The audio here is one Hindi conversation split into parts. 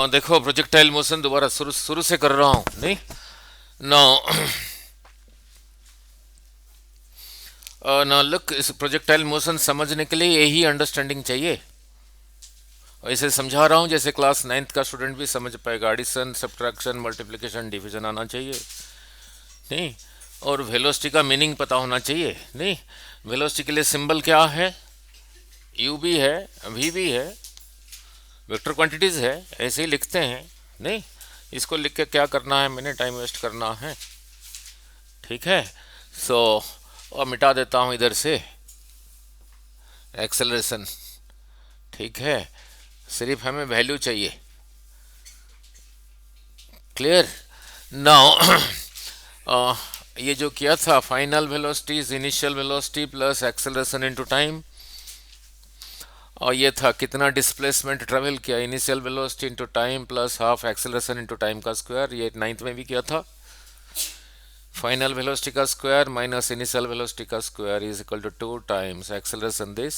देखो प्रोजेक्टाइल मोशन दोबारा शुरू शुरू से कर रहा हूँ नहीं। नो ना लुक, इस प्रोजेक्टाइल मोशन समझने के लिए यही अंडरस्टैंडिंग चाहिए। और इसे समझा रहा हूँ जैसे क्लास 9th का स्टूडेंट भी समझ पाएगा। एडिशन, सब्ट्रैक्शन, मल्टीप्लिकेशन, डिवीजन आना चाहिए नहीं। और वेलोसिटी का मीनिंग पता होना चाहिए नहीं। वेलोसिटी के लिए सिंबल क्या है? यू भी है, वी भी है, वेक्टर क्वांटिटीज है, ऐसे ही लिखते हैं नहीं। इसको लिख के क्या करना है, मैंने टाइम वेस्ट करना है? ठीक है। सो और मिटा देता हूँ इधर से एक्सेलरेशन। ठीक है, सिर्फ हमें वैल्यू चाहिए। Clear now. ये जो किया था final velocity is initial velocity plus acceleration into time. और ये था कितना डिस्प्लेसमेंट ट्रेवल किया, initial velocity into time plus half acceleration into time का स्क्वायर। ये 9th में भी किया था। फाइनल वेलोसिटी का स्क्वायर माइनस इनिशियल वेलोसिटी का square is equal to 2 times acceleration this.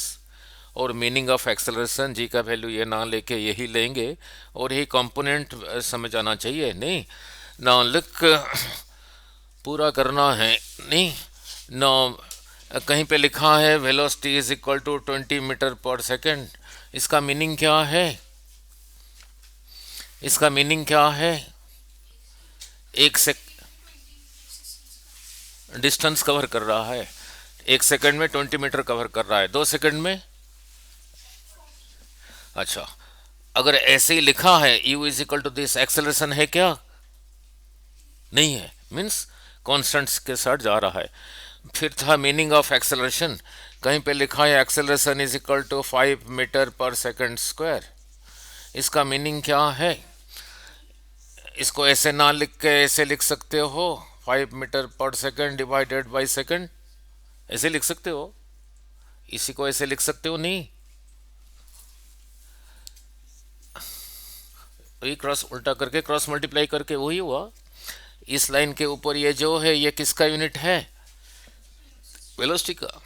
और मीनिंग ऑफ एक्सेलरेशन जी का वैल्यू ये ना लेके यही लेंगे और यही कंपोनेंट समझ आना चाहिए नहीं। ना लिख पूरा करना है नहीं। ना कहीं पे लिखा है velocity is equal to 20 meter per second. इसका मीनिंग क्या है? इसका मीनिंग क्या है? एक से डिस्टेंस कवर कर रहा है। 1 सेकंड में 20 मीटर कवर कर रहा है, 2 सेकंड में। अच्छा, अगर ऐसे ही लिखा है u is equal to this, acceleration है क्या? नहीं है, मीन्स कॉन्स्टेंट्स के साथ जा रहा है। फिर था मीनिंग ऑफ एक्सेलरेशन। कहीं पे लिखा है acceleration is equal to 5 meter per second square. इसका मीनिंग क्या है? इसको ऐसे ना लिख के ऐसे लिख सकते हो, 5 meter per second divided by second, ऐसे लिख सकते हो। इसी को ऐसे लिख सकते हो नहीं। वही क्रॉस उल्टा करके क्रॉस मल्टीप्लाई करके वही हुआ। इस लाइन के ऊपर ये जो है ये किसका यूनिट है? वेलोसिटी का।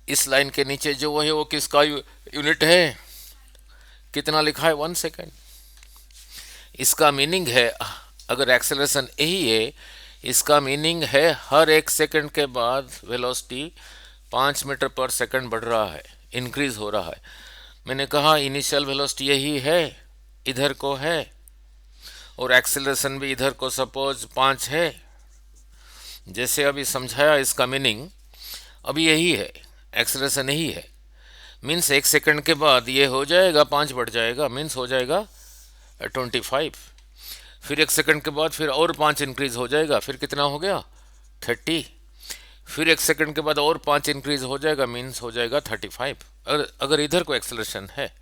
इस लाइन के नीचे जो है वो किसका यूनिट है? कितना लिखा है? 1 सेकंड। इसका मीनिंग है अगर एक्सेलरेशन यही है, इसका मीनिंग है हर 1 सेकंड के बाद वेलोसिटी 5 मीटर पर सेकंड बढ़ रहा है, इंक्रीज हो रहा है। मैंने कहा इनिशियल वेलोसिटी यही है, इधर को है, और एक्सेलरेशन भी इधर को सपोज 5 है। जैसे अभी समझाया इसका मीनिंग अभी यही है, एक्सेलरेशन यही है। मीन्स 1 सेकंड के बाद ये हो जाएगा 5 बढ़ जाएगा, मीन्स हो जाएगा 25। फिर 1 सेकंड के बाद फिर और 5 इंक्रीज हो जाएगा, फिर कितना हो गया? 30। फिर 1 सेकंड के बाद और 5 इंक्रीज हो जाएगा, मीन्स हो जाएगा 35। अगर इधर को एक्सेलरेशन है,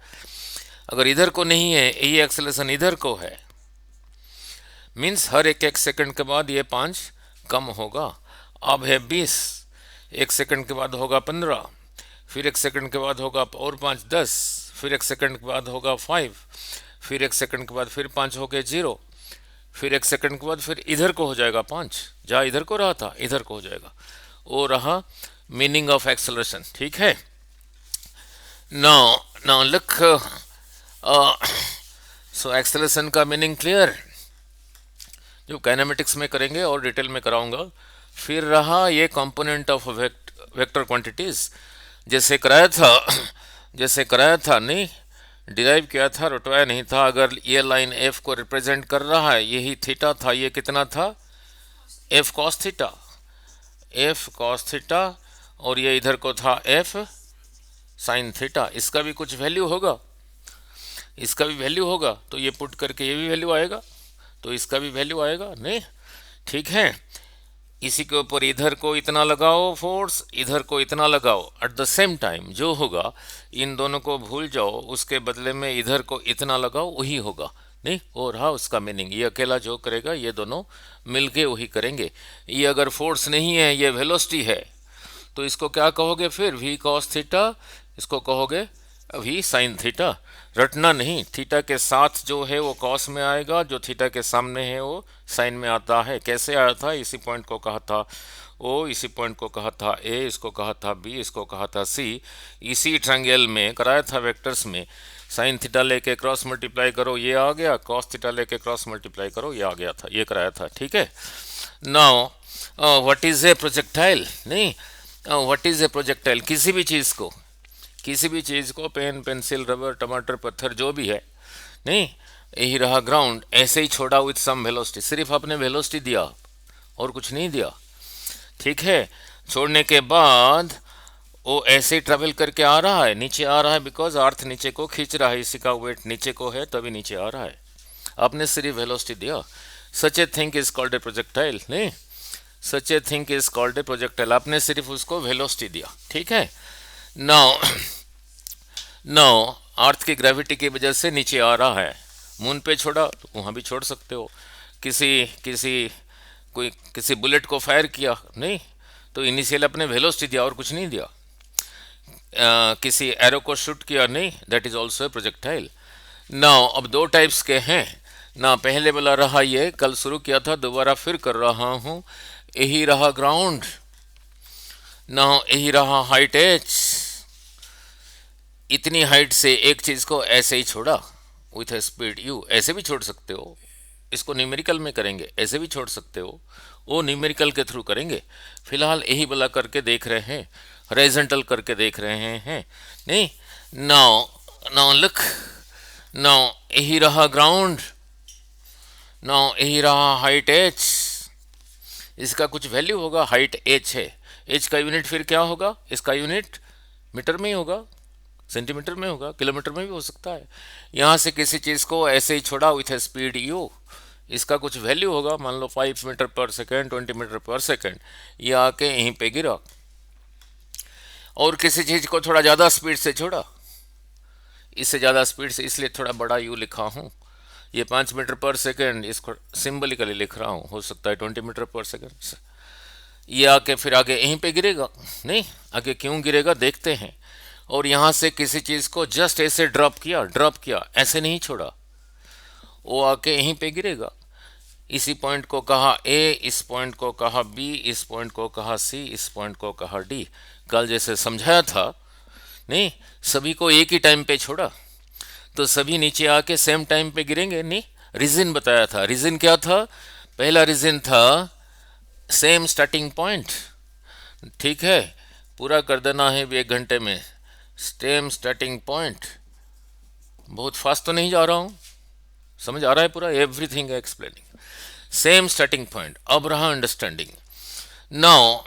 अगर इधर को नहीं है, ये एक्सेलरेशन इधर को है, मीन्स हर 1 सेकंड के बाद ये 5 कम होगा। अब है 20, 1 सेकंड के बाद होगा 15, फिर 1 सेकंड के बाद होगा और 5 10, फिर 1 सेकंड के बाद होगा 5, फिर 1 सेकंड के बाद फिर 5 हो गए 0, फिर 1 सेकंड के बाद फिर इधर को हो जाएगा 5, जहाँ इधर को रहा था इधर को हो जाएगा। वो रहा मीनिंग ऑफ एक्सेलरेशन। ठीक है। नाउ नाउ लिख सो एक्सेलरेशन का मीनिंग क्लियर, जो काइनेमेटिक्स में करेंगे और डिटेल में कराऊंगा। फिर रहा ये कंपोनेंट ऑफ वेक्टर क्वांटिटीज, जैसे कराया था नहीं, डिराइव किया था, रटवाया नहीं था। अगर ये लाइन एफ को रिप्रेजेंट कर रहा है, यही थीटा था, ये कितना था? F cos theta, F cos theta, और ये इधर को था एफ साइन थीटा। इसका भी कुछ वैल्यू होगा, इसका भी वैल्यू होगा, तो ये पुट करके ये भी वैल्यू आएगा, तो इसका भी वैल्यू आएगा नहीं। ठीक है। इसी के ऊपर इधर को इतना लगाओ फोर्स, इधर को इतना लगाओ, एट द सेम टाइम जो होगा इन दोनों को भूल जाओ, उसके बदले में इधर को इतना लगाओ, वही होगा नहीं। वो रहा उसका मीनिंग। ये अकेला जो करेगा ये दोनों मिलके वही करेंगे। ये अगर फोर्स नहीं है, ये वेलोसिटी है, तो इसको क्या कहोगे फिर? वी कॉस थीटा, इसको कहोगे वी साइन थीटा। रटना नहीं, थीटा के साथ जो है वो कॉस में आएगा, जो थीटा के सामने है वो साइन में आता है। कैसे आया था? इसी पॉइंट को कहा था ओ, इसी पॉइंट को कहा था ए, इसको कहा था बी, इसको कहा था सी। इसी ट्रायंगल में कराया था वेक्टर्स में साइन थीटा लेके क्रॉस मल्टीप्लाई करो ये आ गया, कॉस थीटा लेके क्रॉस मल्टीप्लाई करो ये आ गया था, ये कराया था। ठीक है। Now what is a projectile, नहीं व्हाट इज ए प्रोजेक्टाइल, किसी भी चीज़ को पेन पेंसिल रबर टमाटर पत्थर जो भी है, नहीं यही रहा ग्राउंड, ऐसे ही छोड़ा विथ सम वेलोसिटी, सिर्फ आपने वेलोसिटी दिया और कुछ नहीं दिया। ठीक है। छोड़ने के बाद वो ऐसे ही ट्रेवल करके आ रहा है, नीचे आ रहा है, बिकॉज अर्थ नीचे को खींच रहा है, इसी का वेट नीचे को है तभी नीचे आ रहा है। आपने सिर्फ वेलोसिटी दिया। Such a thing is called a projectile, नहीं such a thing is called a projectile, आपने सिर्फ उसको वेलोसिटी दिया। ठीक है। नाउ नाउ अर्थ की ग्रेविटी की वजह से नीचे आ रहा है, मून पे छोड़ा तो वहाँ भी छोड़ सकते हो, किसी किसी कोई किसी बुलेट को फायर किया, नहीं तो इनिशियल अपने वेलोसिटी दिया और कुछ नहीं दिया। किसी एरो को शूट किया, नहीं that is also a projectile. Now अब दो टाइप्स के हैं ना, पहले वाला रहा ये कल शुरू किया था, दोबारा फिर कर रहा हूँ। यही रहा ग्राउंड, ना यही रहा हाइट एच, इतनी हाइट से एक चीज को ऐसे ही छोड़ा विथ ए स्पीड यू, ऐसे भी छोड़ सकते हो, इसको न्यूमेरिकल में करेंगे, ऐसे भी छोड़ सकते हो, वो न्यूमेरिकल के थ्रू करेंगे। फिलहाल यही वाला करके देख रहे हैं, हॉरिजॉन्टल करके देख रहे हैं, नहीं नाउ नाउ लुक, नाउ यही रहा ग्राउंड, नाउ यही रहा हाइट एच, इसका कुछ वैल्यू होगा, हाइट एच है, एच का यूनिट फिर क्या होगा, इसका यूनिट मीटर में ही होगा, सेंटीमीटर में होगा, किलोमीटर में भी हो सकता है। यहाँ से किसी चीज़ को ऐसे ही छोड़ा विथ ए स्पीड यू, इसका कुछ वैल्यू होगा, मान लो 5 meter per second, 20 meter per second, ये आके यहीं पे गिरा। और किसी चीज़ को थोड़ा ज़्यादा स्पीड से छोड़ा, इससे ज़्यादा स्पीड से, इसलिए थोड़ा बड़ा यू लिखा हूँ, ये 5 मीटर पर सेकेंड, इसको सिंबलिकली लिख रहा हूँ, हो सकता है 20 मीटर पर सेकेंड। ये आके फिर आगे यहीं पे गिरेगा, नहीं आगे क्यों गिरेगा देखते हैं। और यहाँ से किसी चीज़ को जस्ट ऐसे ड्रॉप किया, ऐसे नहीं छोड़ा, वो आके यहीं पे गिरेगा। इसी पॉइंट को कहा ए, इस पॉइंट को कहा बी, इस पॉइंट को कहा सी, इस पॉइंट को कहा डी। कल जैसे समझाया था, नहीं सभी को एक ही टाइम पे छोड़ा तो सभी नीचे आके सेम टाइम पे गिरेंगे, नहीं रीजन बताया था। रीजन क्या था, पहला रीजन था सेम स्टार्टिंग पॉइंट, ठीक है पूरा कर देना है भी 1 घंटे में। सेम स्टार्टिंग पॉइंट, बहुत फास्ट तो नहीं जा रहा हूँ, समझ आ रहा है पूरा, everything explaining. Same starting point, अब रहा अंडरस्टैंडिंग। नाउ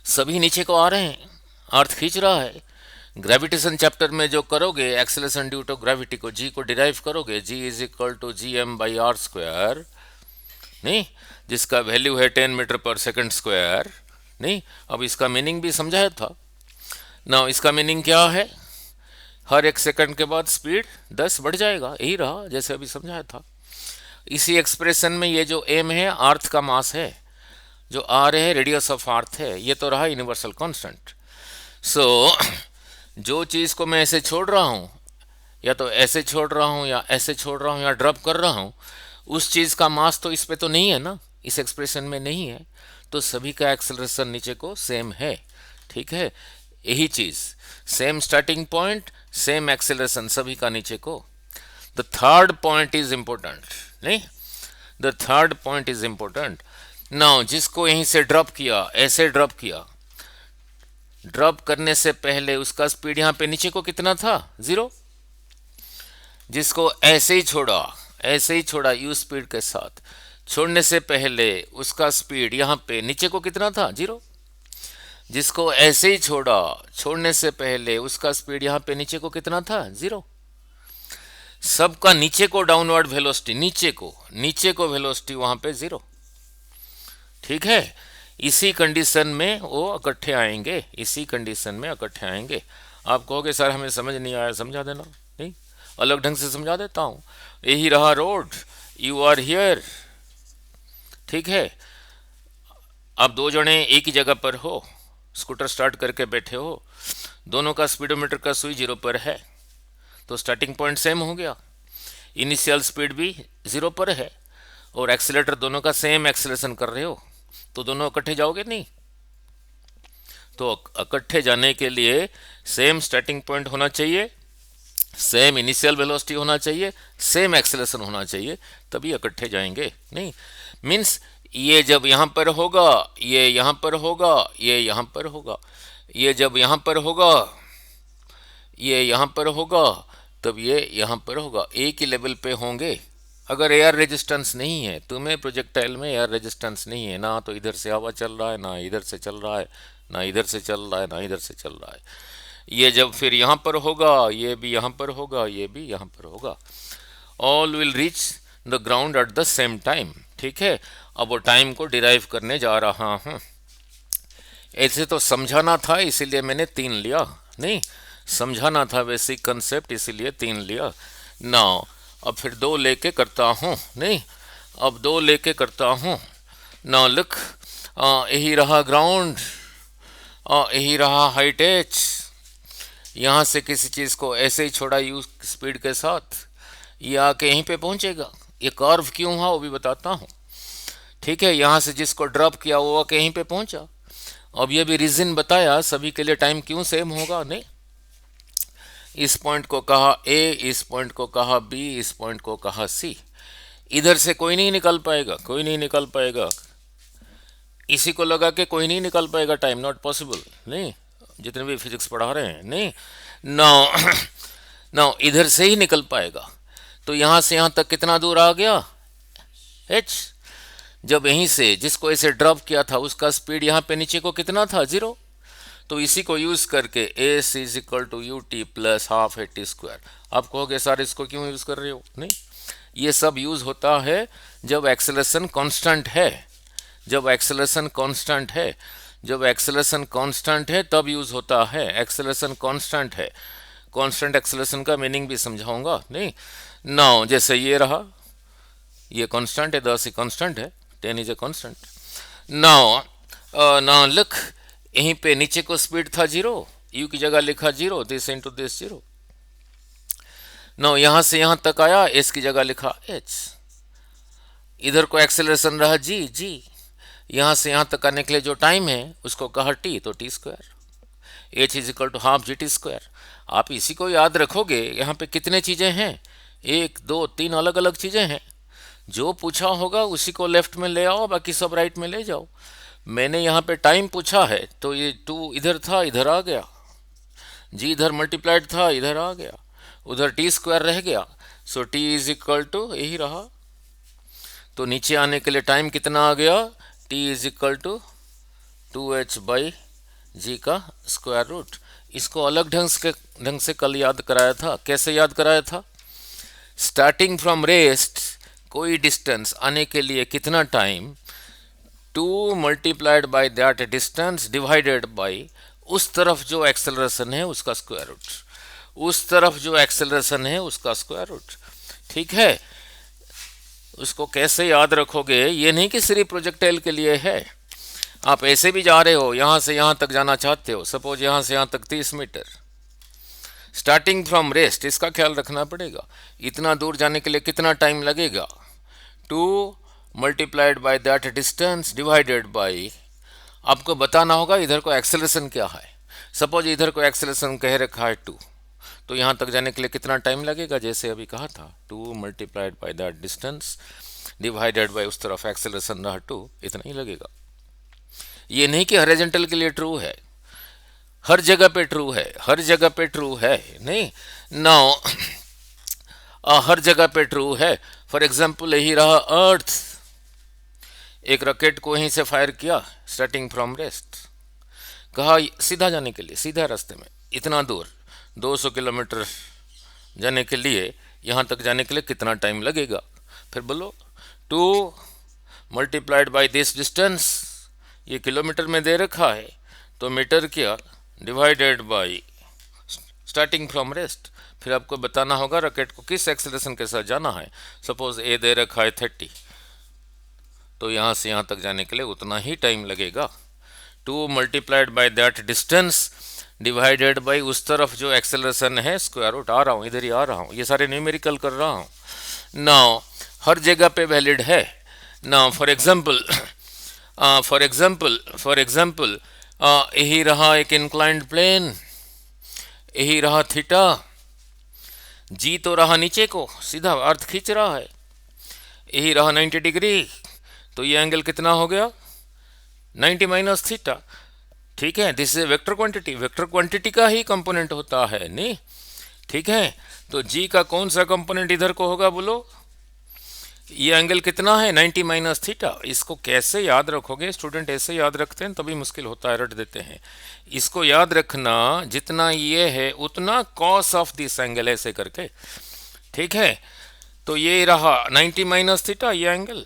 सभी नीचे को आ रहे हैं, अर्थ खींच रहा है। ग्रेविटेशन चैप्टर में जो करोगे, एक्सेलरेशन ड्यू टू ग्रेविटी को, जी को डिराइव करोगे, G is equal to G M by R square, नहीं जिसका वैल्यू है 10 मीटर पर सेकंड स्क्वायर, नहीं अब इसका मीनिंग भी समझाया था ना। इसका मीनिंग क्या है, हर 1 सेकंड के बाद स्पीड 10 बढ़ जाएगा, यही रहा जैसे अभी समझाया था। इसी एक्सप्रेशन में ये जो एम है अर्थ का मास है, जो आर है रेडियस ऑफ अर्थ है, ये तो रहा यूनिवर्सल कांस्टेंट। सो जो चीज़ को मैं ऐसे छोड़ रहा हूँ, या तो ऐसे छोड़ रहा हूँ या ऐसे छोड़ रहा हूँ या ड्रॉप कर रहा हूँ, उस चीज़ का मास तो इस पे तो नहीं है ना, इस एक्सप्रेशन में नहीं है, तो सभी का एक्सेलरेशन नीचे को सेम है। ठीक है, यही चीज़, same starting point, same acceleration सभी का नीचे को। The third point is important, नहीं the third point is important. Now जिसको यहीं से ड्रॉप किया, ऐसे ड्रॉप किया, ड्रॉप करने से पहले उसका स्पीड यहाँ पे नीचे को कितना था, 0। जिसको ऐसे ही छोड़ा यू स्पीड के साथ, छोड़ने से पहले उसका स्पीड यहाँ पे नीचे को कितना था, 0। जिसको ऐसे ही छोड़ा, छोड़ने से पहले उसका स्पीड यहाँ पे नीचे को कितना था, 0। सबका नीचे को डाउनवर्ड वेलोसिटी, नीचे को वेलोसिटी वहाँ पे 0। ठीक है, इसी कंडीशन में वो इकट्ठे आएंगे, इसी कंडीशन में इकट्ठे आएंगे। आप कहोगे सर हमें समझ नहीं आया, समझा देना, नहीं अलग ढंग से समझा देता हूँ। यही रहा रोड, यू आर हियर, ठीक है। आप दो जने एक ही जगह पर हो, स्कूटर स्टार्ट करके बैठे हो, दोनों का स्पीडोमीटर का सुई 0 पर है, तो स्टार्टिंग पॉइंट सेम हो गया, इनिशियल स्पीड भी 0 पर है, और एक्सीलेटर दोनों का सेम एक्सेलरेशन कर रहे हो, तो दोनों इकट्ठे जाओगे नहीं। तो इकट्ठे जाने के लिए सेम स्टार्टिंग पॉइंट होना चाहिए, सेम इनिशियल वेलोसिटी होना चाहिए, सेम एक्सेलरेशन होना चाहिए, तभी इकट्ठे जाएंगे। नहीं, मीन्स ये जब यहाँ पर होगा, ये यहाँ पर होगा, ये यहाँ पर होगा, ये जब यहाँ पर होगा, ये यहाँ पर होगा, तब ये यहाँ पर होगा, एक ही लेवल पे होंगे। अगर एयर रेजिस्टेंस नहीं है, तुम्हें प्रोजेक्टाइल में एयर रेजिस्टेंस नहीं है ना, तो इधर से हवा चल रहा है, ना इधर से चल रहा है, ना इधर से चल रहा है, ना इधर से चल रहा है, ये जब फिर यहाँ पर होगा, ये भी यहाँ पर होगा, ये भी यहाँ पर होगा, all will reach the ground at the same time. ठीक है, अब वो टाइम को डिराइव करने जा रहा हूँ। ऐसे तो समझाना था, इसीलिए मैंने 3 लिया। नहीं, समझाना था बेसिक कंसेप्ट, इसीलिए 3 लिया। नाउ अब फिर 2 लेके करता हूँ। नहीं, अब 2 लेके करता हूँ। नाउ लुक, यही रहा ग्राउंड, यही रहा हाइट एच। यहाँ से किसी चीज़ को ऐसे ही छोड़ा यू स्पीड के साथ, ये आके यहीं पे पहुँचेगा। ये कर्व क्यों हुआ वो भी बताता हूँ। ठीक है, यहाँ से जिसको ड्रॉप किया वो आके यहीं पे पहुँचा। अब ये भी रीज़न बताया सभी के लिए टाइम क्यों सेम होगा। नहीं, इस पॉइंट को कहा ए, इस पॉइंट को कहा बी, इस पॉइंट को कहा सी। इधर से कोई नहीं निकल पाएगा, कोई नहीं निकल पाएगा, इसी को लगा के कोई नहीं निकल पाएगा टाइम, नॉट पॉसिबल। नहीं, जितने भी फिजिक्स पढ़ा रहे हैं। नहीं, नाउ नाउ इधर से ही निकल पाएगा। तो यहाँ से यहाँ तक कितना दूर आ गया, एच। जब यहीं से जिसको ऐसे ड्रॉप किया था उसका स्पीड यहाँ पे नीचे को कितना था, 0। तो इसी को यूज करके s is equal to u t plus half a t square. आप कहोगे सर इसको क्यों यूज कर रहे हो। नहीं, ये सब यूज होता है जब एक्सेलरेशन कांस्टेंट है, जब एक्सेलरेशन कांस्टेंट है, जब एक्सेलरेशन कांस्टेंट है तब यूज होता है। एक्सेलरेशन कांस्टेंट है, कांस्टेंट एक्सेलरेशन का मीनिंग भी समझाऊंगा। नहीं, नाउ जैसे ये रहा, ये कांस्टेंट है, 10 ही कांस्टेंट है, 10 is a constant. Now look, यहीं पे नीचे को स्पीड था 0, यू की जगह लिखा 0, दिस इंटू दिस 0। नाउ यहाँ से यहाँ तक आया, एस की जगह लिखा एच। इधर को एक्सेलरेशन रहा जी, जी। यहाँ से यहाँ तक आने के लिए जो टाइम है उसको कहा टी, तो t square. H is equal to half g t square. आप इसी को याद रखोगे। यहाँ पे कितने चीज़ें हैं, 1 2 3 अलग अलग चीज़ें हैं। जो पूछा होगा उसी को लेफ्ट में ले आओ, बाकी सब राइट में ले जाओ। मैंने यहाँ पे टाइम पूछा है तो ये 2 इधर था, इधर आ गया, जी इधर मल्टीप्लाइड था, इधर आ गया, उधर टी स्क्वायर रह गया। So T is equal to यही रहा। तो नीचे आने के लिए टाइम कितना आ गया, T is equal to 2h by G का स्क्वायर रूट। इसको अलग ढंग से कल याद कराया था। कैसे याद कराया था, स्टार्टिंग फ्रॉम रेस्ट, कोई डिस्टेंस आने के लिए कितना time, 2 multiplied by that distance divided by उस तरफ जो एक्सेलरेशन है उसका स्क्वायर रूट, उस तरफ जो एक्सेलरेशन है उसका स्क्वायर रूट। ठीक है, उसको कैसे याद रखोगे, ये नहीं कि सिर्फ प्रोजेक्टाइल के लिए है। आप ऐसे भी जा रहे हो, यहाँ से यहाँ तक जाना चाहते हो, सपोज यहाँ से यहाँ तक 30 मीटर, स्टार्टिंग फ्रॉम रेस्ट, इसका ख्याल रखना पड़ेगा। इतना दूर जाने के लिए कितना टाइम लगेगा, 2 multiplied by that distance divided bye, आपको बताना होगा इधर को एक्सेलरेशन क्या है। सपोज इधर को एक्सेलरेशन कह रखा है 2, तो यहाँ तक जाने के लिए कितना टाइम लगेगा, जैसे अभी कहा था 2 multiplied by that distance divided by उस तरफ एक्सेलरेशन रहा 2, इतना ही लगेगा। ये नहीं कि हॉरिजॉन्टल के लिए ट्रू है, हर जगह पे ट्रू है, हर जगह पे ट्रू है। नहीं, नाउ हर जगह पे ट्रू है। फॉर एग्जाम्पल यही रहा अर्थ, एक रॉकेट को यहीं से फायर किया स्टार्टिंग फ्रॉम रेस्ट, कहा सीधा जाने के लिए, सीधा रास्ते में इतना दूर 200 किलोमीटर जाने के लिए, यहाँ तक जाने के लिए कितना टाइम लगेगा। फिर बोलो 2 मल्टीप्लाइड बाय दिस डिस्टेंस, ये किलोमीटर में दे रखा है तो मीटर किया divided by starting from rest. फिर आपको बताना होगा रॉकेट को किस एक्सेलरेशन के साथ जाना है। सपोज ए दे रखा है 30, तो यहाँ से यहाँ तक जाने के लिए उतना ही टाइम लगेगा। 2 multiplied by that distance divided by उस तरफ जो एक्सेलरेशन है स्क्वायर रूट। आ रहा हूँ, इधर ही आ रहा हूँ, ये सारे न्यूमेरिकल कर रहा हूँ। नाउ हर जगह पे वैलिड है। नाउ फॉर एग्जाम्पल यही रहा एक इंक्लाइंड प्लेन, यही रहा थीटा, जी तो रहा नीचे को, सीधा अर्थ खींच रहा है, यही रहा 90 डिग्री, तो ये एंगल कितना हो गया 90 माइनस थीटा। ठीक है, this is vector quantity, vector quantity का ही कंपोनेंट होता है नहीं। ठीक है, तो जी का कौन सा कंपोनेंट इधर को होगा बोलो, ये एंगल कितना है 90 माइनस थीटा। इसको कैसे याद रखोगे स्टूडेंट, ऐसे याद रखते हैं तभी मुश्किल होता है, रट देते हैं। इसको याद रखना जितना ये है उतना कॉस ऑफ दिस एंगल, ऐसे करके। ठीक है, तो ये रहा 90 माइनस थीटा ये एंगल।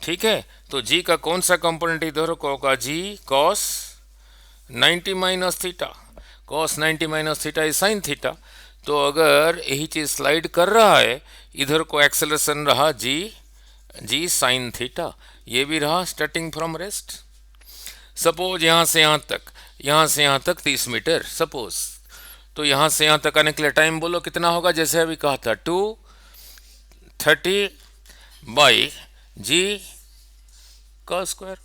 ठीक है, तो जी का कौन सा कंपोनेंट इधर को होगा, G cos 90 minus theta. Cos 90 minus theta is sine theta. तो अगर यही चीज स्लाइड कर रहा है, इधर को एक्सेलरेशन रहा जी साइन थीटा, ये भी रहा स्टार्टिंग फ्रॉम रेस्ट। सपोज यहाँ से यहाँ तक 30 मीटर सपोज, तो यहाँ से यहाँ तक आने के लिए टाइम बोलो कितना होगा, जैसे अभी कहा था 230 बाई जी का स्क्वायर।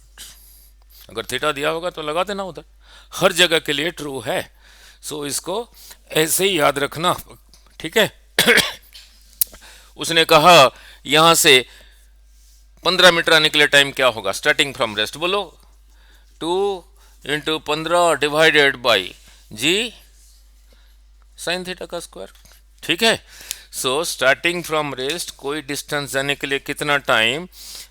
अगर थीटा दिया होगा तो लगा देना उधर, हर जगह के लिए ट्रू है। सो इसको ऐसे ही याद रखना। ठीक है उसने कहा यहां से 15 मीटर आने के लिए टाइम क्या होगा, स्टार्टिंग फ्रॉम रेस्ट बोलो, 2 × 15 divided by g sine theta का स्क्वायर। ठीक है, सो स्टार्टिंग फ्रॉम रेस्ट कोई डिस्टेंस जाने के लिए कितना टाइम,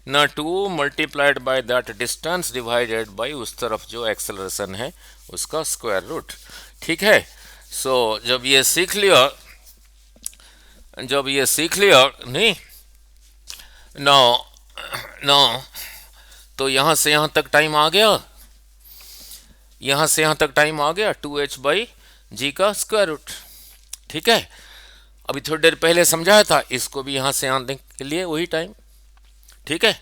ना 2 multiplied by that distance divided by उस तरफ जो एक्सेलरेशन है उसका स्क्वायर रूट। ठीक है, सो जब ये सीख लिया नहीं, नो नो, तो यहां से यहां तक टाइम आ गया, यहां से यहां तक टाइम आ गया 2h बाई जी का स्क्वायर रूट। ठीक है, अभी थोड़ी देर पहले समझाया था, इसको भी यहां से आने के लिए वही टाइम। ठीक है,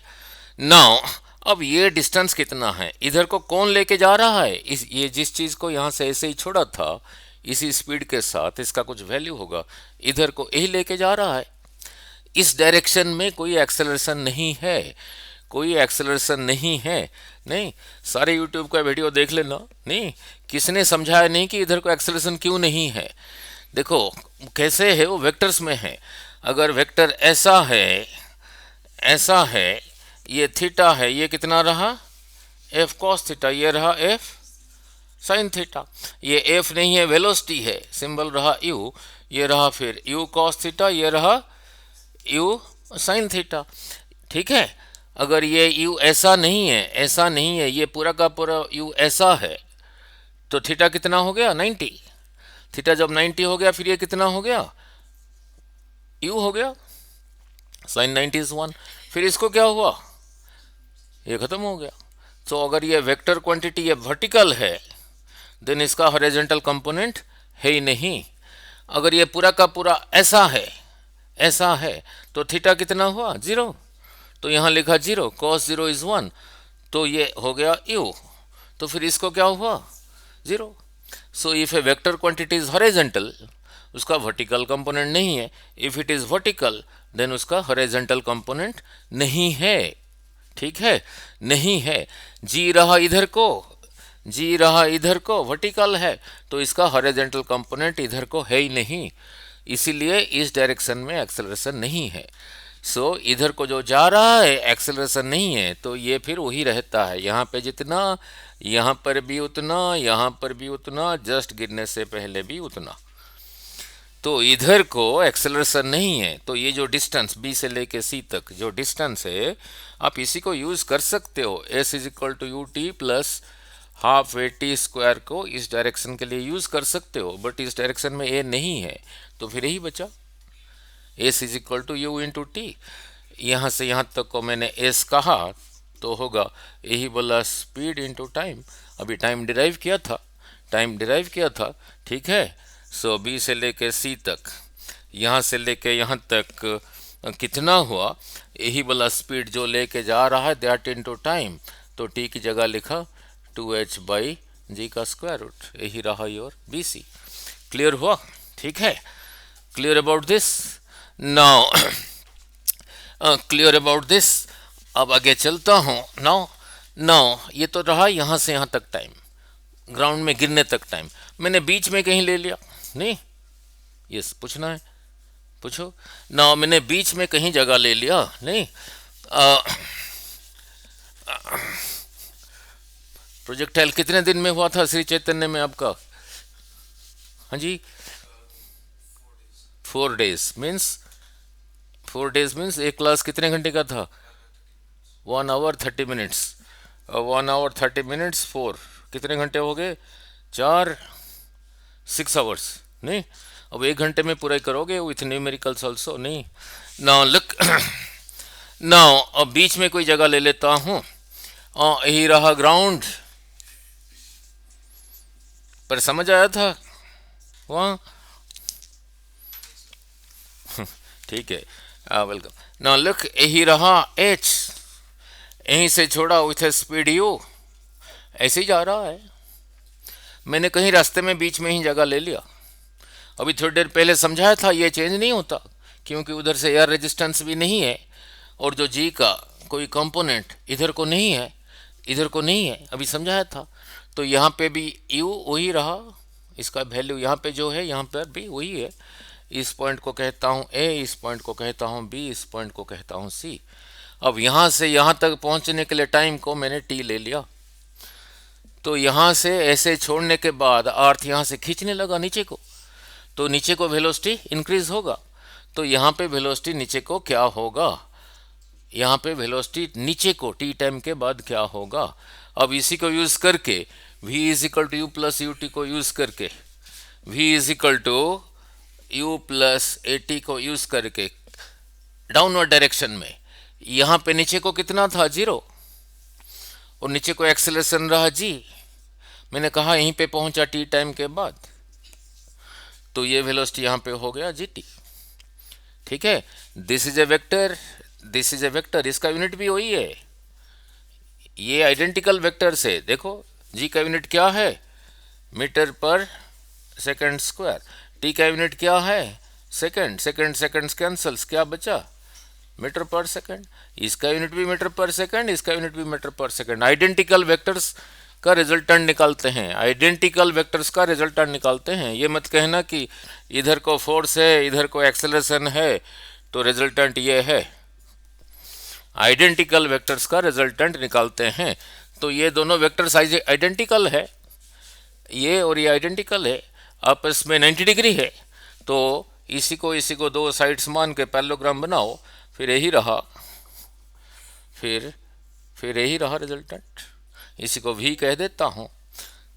नाउ अब ये डिस्टेंस कितना है, इधर को कौन लेके जा रहा है, ये जिस चीज को यहां से ऐसे ही छोड़ा था इसी स्पीड के साथ इसका कुछ वैल्यू होगा, इधर को यही लेके जा रहा है। इस डायरेक्शन में कोई एक्सेलरेशन नहीं है, कोई एक्सेलरेशन नहीं है। नहीं, सारे यूट्यूब का वीडियो देख लेना, नहीं किसने समझाया नहीं कि इधर को एक्सेलरेशन क्यों नहीं है। देखो कैसे है, वो वेक्टर्स में है। अगर वेक्टर ऐसा है, ये थीटा है, ये कितना रहा एफ कॉस थीटा, ये रहा एफ साइन थीटा। ये एफ नहीं है, वेलोसिटी है, सिंबल रहा यू, ये रहा फिर यू कॉस थीटा, ये रहा यू साइन थीटा। ठीक है, अगर ये यू ऐसा नहीं है, ये पूरा का पूरा यू ऐसा है, तो थीटा कितना हो गया 90। थीटा जब 90 हो गया फिर ये कितना हो गया यू हो गया, साइन 90 इज 1। फिर इसको क्या हुआ, ये खत्म हो गया। तो अगर ये वेक्टर क्वांटिटी ये वर्टिकल है देन इसका हॉरिजॉन्टल कंपोनेंट है ही नहीं। अगर ये पूरा का पूरा ऐसा है तो थीटा कितना हुआ 0, तो यहाँ लिखा 0, cos 0 इज 1, तो ये हो गया u, तो फिर इसको क्या हुआ 0। So if a vector quantity is horizontal उसका वर्टिकल कंपोनेंट नहीं है, if it is vertical then उसका हॉरिजॉन्टल कंपोनेंट नहीं है। ठीक है, नहीं है। जी रहा इधर को वर्टिकल है, तो इसका हॉरिजॉन्टल कंपोनेंट इधर को है ही नहीं, इसीलिए इस डायरेक्शन में एक्सेलरेशन नहीं है। सो इधर को जो जा रहा है एक्सेलरेशन नहीं है, तो ये फिर वही रहता है, यहाँ पे जितना यहाँ पर भी उतना, यहाँ पर भी उतना, जस्ट गिरने से पहले भी उतना। तो इधर को एक्सेलरेशन नहीं है, तो ये जो डिस्टेंस बी से लेके सी तक जो डिस्टेंस है आप इसी को यूज कर सकते हो, s is equal to u t plus half a t square को इस डायरेक्शन के लिए यूज कर सकते हो, बट इस डायरेक्शन में ए नहीं है, तो फिर यही बचा s is equal to u into t. यहाँ से यहाँ तक को मैंने एस कहा तो होगा यही बोला स्पीड इंटू टाइम। अभी टाइम डिराइव किया था, ठीक है। सो बी से लेके सी तक, यहाँ से लेके यहाँ तक कितना हुआ, यही वाला स्पीड जो लेके जा रहा है दैट इनटू टाइम, तो टी की जगह लिखा 2h बाई जी का स्क्वायर रूट, यही रहा योर बी सी। क्लियर हुआ? ठीक है, clear about this now, clear about this. अब आगे चलता हूँ। नाउ ये तो रहा यहाँ से यहाँ तक टाइम, ग्राउंड में गिरने तक टाइम, मैंने बीच में कहीं ले लिया नहीं, यस, पूछना है, पूछो ना। मैंने बीच में कहीं जगह ले लिया नहीं। प्रोजेक्टाइल कितने दिन में हुआ था श्री चैतन्य में आपका? हाँ जी, 4 डेज मीन्स, 4 डेज मीन्स एक क्लास कितने घंटे का था? 1 आवर 30 मिनट्स। 1 आवर 30 मिनट्स, 4 कितने घंटे हो गए? 4, 6 आवर्स नहीं। अब 1 घंटे में पूरा करोगे विथ न्यूमेरिकल्स ऑल्सो नहीं। नाउ लुक, नाउ अब बीच में कोई जगह ले लेता हूँ। यही रहा ग्राउंड, पर समझ आया था वहाँ? ठीक है, वेलकम। नाउ लुक, यही रहा एच, यहीं से छोड़ा विथ स्पीड यू, ऐसे ही जा रहा है। मैंने कहीं रास्ते में बीच में ही जगह ले लिया। अभी थोड़ी देर पहले समझाया था ये चेंज नहीं होता, क्योंकि उधर से एयर रेजिस्टेंस भी नहीं है, और जो जी का कोई कंपोनेंट इधर को नहीं है, इधर को नहीं है, अभी समझाया था। तो यहाँ पे भी यू वही रहा, इसका वैल्यू यहाँ पे जो है यहाँ पर भी वही है। इस पॉइंट को कहता हूँ ए, इस पॉइंट को कहता हूँ बी, इस पॉइंट को कहता हूँ सी। अब यहाँ से यहाँ तक पहुँचने के लिए टाइम को मैंने टी ले लिया। तो यहाँ से ऐसे छोड़ने के बाद अर्थ यहाँ से खींचने लगा नीचे को, तो नीचे को वेलोसिटी इंक्रीज होगा। तो यहाँ पे वेलोसिटी नीचे को क्या होगा? यहाँ पे वेलोसिटी नीचे को टी टाइम के बाद क्या होगा? अब इसी को यूज करके v is equal to u plus u t को यूज करके, v is equal to u plus a t को यूज करके डाउनवर्ड डायरेक्शन में, यहाँ पे नीचे को कितना था? 0, और नीचे को एक्सेलरेशन रहा जी। मैंने कहा यहीं पे पहुंचा टी टाइम के बाद, तो ये वेलोसिटी यहाँ पे हो गया जी टी। ठीक है, this is a vector, this is a vector, इसका यूनिट भी वही है, ये आइडेंटिकल वेक्टर से। देखो जी का यूनिट क्या है? Metre per second square. T का यूनिट क्या है? सेकंड। सेकंड सेकंड्स कैंसल्स, क्या बचा? Metre per second. इसका यूनिट भी मीटर पर सेकंड, इसका यूनिट भी metre per second. Identical vectors का रिजल्टेंट निकालते हैं, आइडेंटिकल वेक्टर्स का रिजल्टेंट निकालते हैं। ये मत कहना कि इधर को फोर्स है, इधर को एक्सेलरेशन है, तो रिजल्टेंट ये है। आइडेंटिकल वेक्टर्स का रिजल्टेंट निकालते हैं। तो ये दोनों वेक्टर्स आइडेंटिकल है, ये और ये आइडेंटिकल है, आपस में 90 डिग्री है। तो इसी को दो साइड्स मान के पैरेललोग्राम बनाओ, फिर यही रहा, फिर यही रहा रिजल्टेंट। इसी को भी कह देता हूँ।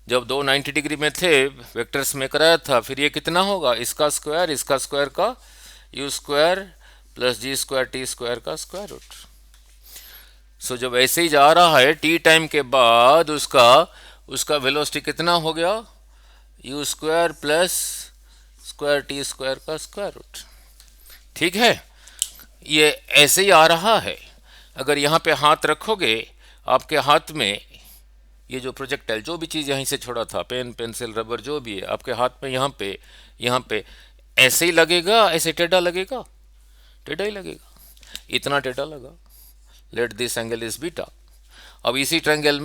जब दो 90 डिग्री में थे, वेक्टर्स में कराया था, फिर ये कितना होगा? इसका स्क्वायर का u square plus g square t square का स्क्वायर रूट। सो जब ऐसे ही जा रहा है टी टाइम के बाद, उसका वेलोसिटी कितना हो गया? You square plus square t square का स्क्वायर रूट। ठीक है, ये ऐसे ही आ रहा है। अगर यहाँ पे हाथ रखोगे, आपके हाथ में ये जो प्रोजेक्टाइल, जो भी चीज़ यहीं से छोड़ा था, पेन पेंसिल रबर जो भी है, आपके हाथ में यहाँ पे ऐसे ही लगेगा, ऐसे टेढ़ा लगेगा, टेढ़ा ही लगेगा, इतना टेढ़ा लगा। Let this angle is beta. अब इसी ट्रायंगल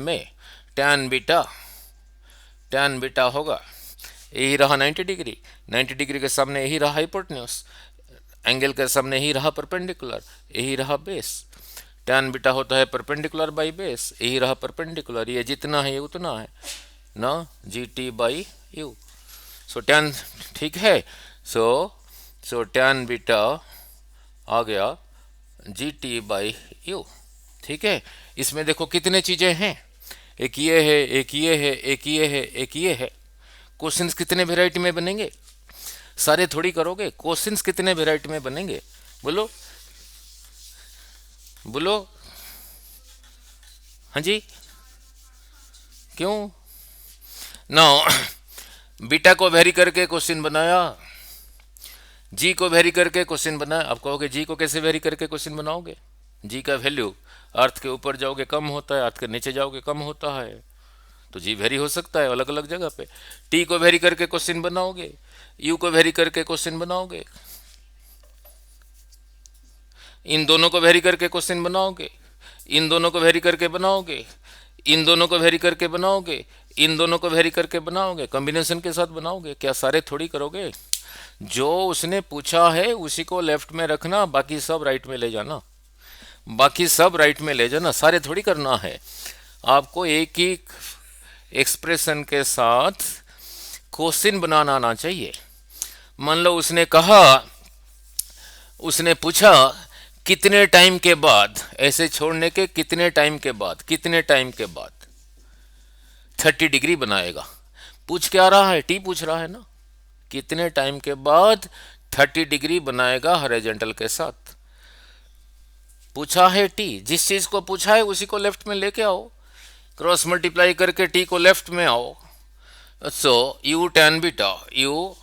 में टैन बीटा होगा, यही रहा 90 डिग्री। 90 डिग्री के सामने यही रहा हाइपोटेन्यूज, एंगल के सामने ही रहा परपेंडिकुलर, यही रहा बेस। टैन बीटा होता है परपेंडिकुलर बाई बेस, यही रहा परपेंडिकुलर। ये जितना है ये उतना है ना, जी t by you. So tan, ठीक है, सो टैन बीटा आ गया जी टी बाई यू। ठीक है, इसमें देखो कितने चीजें हैं, एक ये है, एक ये है, एक ये है, एक ये है। क्वेश्चंस कितने वेराइटी में बनेंगे? सारे थोड़ी करोगे, क्वेश्चंस कितने वेराइटी में बनेंगे? बोलो बोलो। हाँ जी, क्यों? नाउ बीटा को वेरी करके क्वेश्चन बनाया, जी को वेरी करके क्वेश्चन बनाया। आप कहोगे जी को कैसे वेरी करके क्वेश्चन बनाओगे? जी का वैल्यू अर्थ के ऊपर जाओगे कम होता है, अर्थ के नीचे जाओगे कम होता है, तो जी वेरी हो सकता है अलग अलग जगह पे। टी को वेरी करके क्वेश्चन बनाओगे, यू को वेरी करके क्वेश्चन बनाओगे, इन दोनों को वेरी करके क्वेश्चन बनाओगे, इन दोनों को वेरी करके बनाओगे, इन दोनों को वेरी करके बनाओगे, इन दोनों को वेरी करके बनाओगे, कॉम्बिनेशन के साथ बनाओगे, क्या सारे थोड़ी करोगे। जो उसने पूछा है उसी को लेफ्ट में रखना, बाकी सब राइट में ले जाना, बाकी सब राइट में ले जाना, सारे थोड़ी करना है। आपको एक ही एक्सप्रेशन के साथ क्वेश्चन बनाना आना चाहिए। मान लो उसने कहा, उसने पूछा कितने टाइम के बाद, ऐसे छोड़ने के कितने टाइम के बाद, कितने टाइम के बाद 30 डिग्री बनाएगा। पूछ क्या रहा है, टी पूछ रहा है ना, कितने टाइम के बाद 30 डिग्री बनाएगा हॉरिजॉन्टल के साथ। पूछा है टी, जिस चीज को पूछा है उसी को लेफ्ट में लेके आओ, क्रॉस मल्टीप्लाई करके टी को लेफ्ट में आओ। So U tan beta, U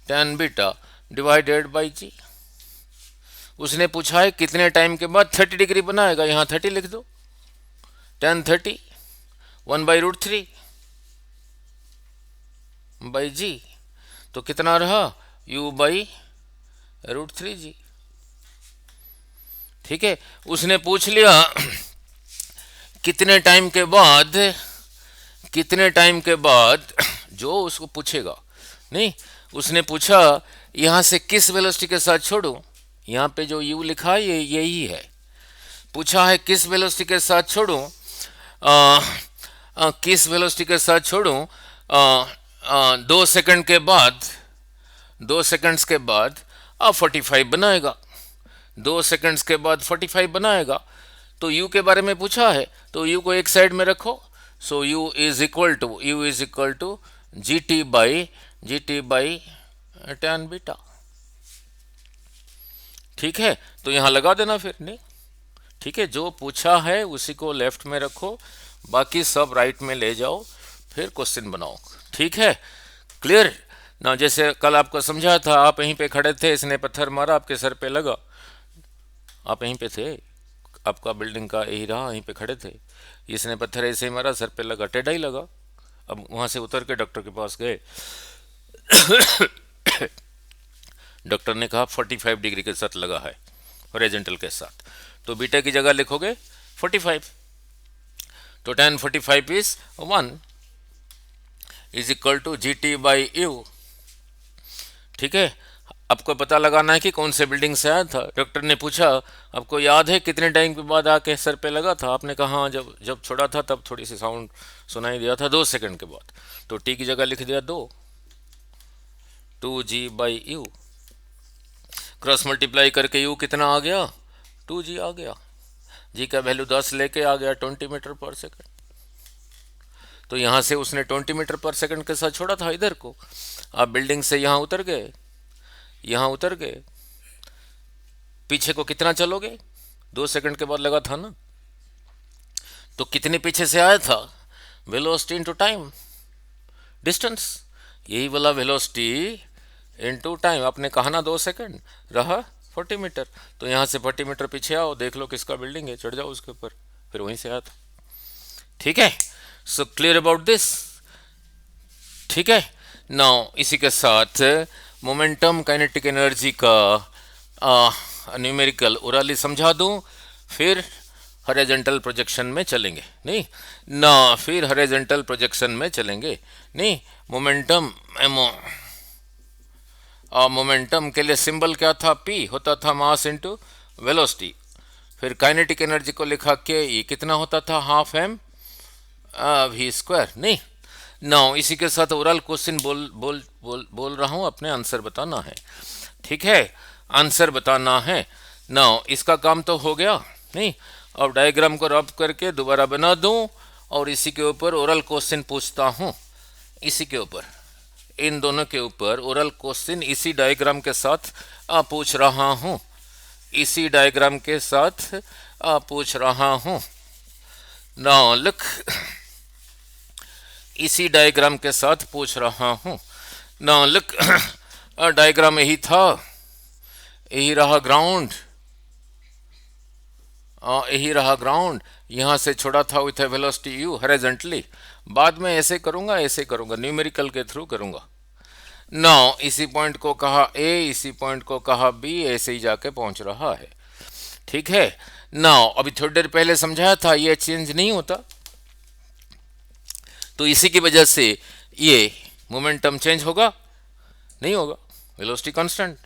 tan beta divided by G. उसने पूछा है कितने टाइम के बाद 30 डिग्री बनाएगा, यहां 30 लिख दो, टेन 30 1/√3 बाई जी, तो कितना रहा u/√3g। ठीक है, उसने पूछ लिया कितने टाइम के बाद, कितने टाइम के बाद, जो उसको पूछेगा नहीं, उसने पूछा यहां से किस वेलोसिटी के साथ छोड़ू, यहां पे जो u लिखा है ये यही है। पूछा है किस वेलोसिटी के साथ छोड़ू, किस वेलोसिटी के साथ छोड़ू, 2 सेकंड के बाद, 2 सेकंड्स के बाद अब 45 बनाएगा, 2 सेकंड्स के बाद 45 बनाएगा। तो u के बारे में पूछा है तो u को एक साइड में रखो। So u is equal to g t by tan beta. ठीक है, तो यहां लगा देना फिर, नहीं ठीक है, जो पूछा है उसी को लेफ्ट में रखो, बाकी सब राइट में ले जाओ, फिर क्वेश्चन बनाओ। ठीक है, क्लियर ना। जैसे कल आपको समझा था, आप यहीं पे खड़े थे, इसने पत्थर मारा, आपके सर पे लगा, आप यहीं पे थे, आपका बिल्डिंग का यही रहा, यहीं पे खड़े थे, इसने पत्थर ऐसे ही मारा, सर पे लगा, टेढ़ा ही लगा। अब वहां से उतर के डॉक्टर के पास गए, डॉक्टर ने कहा 45 डिग्री के साथ लगा है हॉरिजॉन्टल के साथ, तो बीटा की जगह लिखोगे 45, तो tan 45 is 1 is equal to GT/U। ठीक है, आपको पता लगाना है कि कौन से बिल्डिंग से आया था। डॉक्टर ने पूछा आपको याद है कितने टाइम के बाद आके सर पे लगा था, आपने कहा हाँ, जब जब छोड़ा था तब थोड़ी सी साउंड सुनाई दिया था, 2 सेकंड के बाद, तो टी की जगह लिख दिया 2G/U। क्रॉस मल्टीप्लाई करके u कितना आ गया, 2G आ गया, जी का वैल्यू 10 लेके आ गया 20 मीटर पर सेकंड। तो यहां से उसने 20 मीटर पर सेकंड के साथ छोड़ा था इधर को, आप बिल्डिंग से यहां उतर गए, यहां उतर गए, पीछे को कितना चलोगे, 2 सेकंड के बाद लगा था ना, तो कितने पीछे से आया था, वेलोसिटी इनटू टाइम, डिस्टेंस, यही वाला वेलोसिटी इनटू टाइम, आपने कहा ना 2 सेकंड रहा 40 मीटर, तो यहां से 40 मीटर पीछे आओ, देख लो किसका बिल्डिंग है, चढ़ जाओ उसके ऊपर, फिर वहीं से आया था। ठीक है, सो क्लियर अबाउट दिस। ठीक है, नाउ इसी के साथ मोमेंटम काइनेटिक एनर्जी का न्यूमेरिकल ओरली समझा दूं, फिर हॉरिजॉन्टल प्रोजेक्शन में चलेंगे, नहीं ना, फिर हॉरिजॉन्टल प्रोजेक्शन में चलेंगे, नहीं। मोमेंटम मोमेंटम के लिए सिंबल क्या था, p होता था मास इनटू वेलोसिटी, फिर काइनेटिक एनर्जी को लिखा के ये कितना होता था, हाफ m v², नहीं। नाउ इसी के साथ ओरल क्वेश्चन बोल रहा हूं, अपने आंसर बताना है। ठीक है, आंसर बताना है। नाउ इसका काम तो हो गया, नहीं। अब डायग्राम को रब करके दोबारा बना दूं और इसी के ऊपर ओरल क्वेश्चन पूछता हूं, इसी के ऊपर, इन दोनों के ऊपर ओरल क्वेश्चन इसी डायग्राम के साथ पूछ रहा हूं, इसी डायग्राम के साथ पूछ रहा हूं। नाउ लुक, इसी डायग्राम के साथ पूछ रहा हूं। नाउ लुक, डायग्राम यही था, यही रहा ग्राउंड, यही रहा ग्राउंड, यहां से छोड़ा था विथ वेलोसिटी u हॉरिजॉन्टली। बाद में ऐसे करूंगा, न्यूमेरिकल के थ्रू करूंगा। नाउ इसी पॉइंट को कहा a, इसी पॉइंट को कहा b, ऐसे ही जाके पहुंच रहा है। ठीक है, नाउ अभी थोड़ी देर पहले समझाया था, ये चेंज नहीं होता, तो इसी की वजह से ये मोमेंटम चेंज होगा नहीं होगा, वेलोसिटी कांस्टेंट।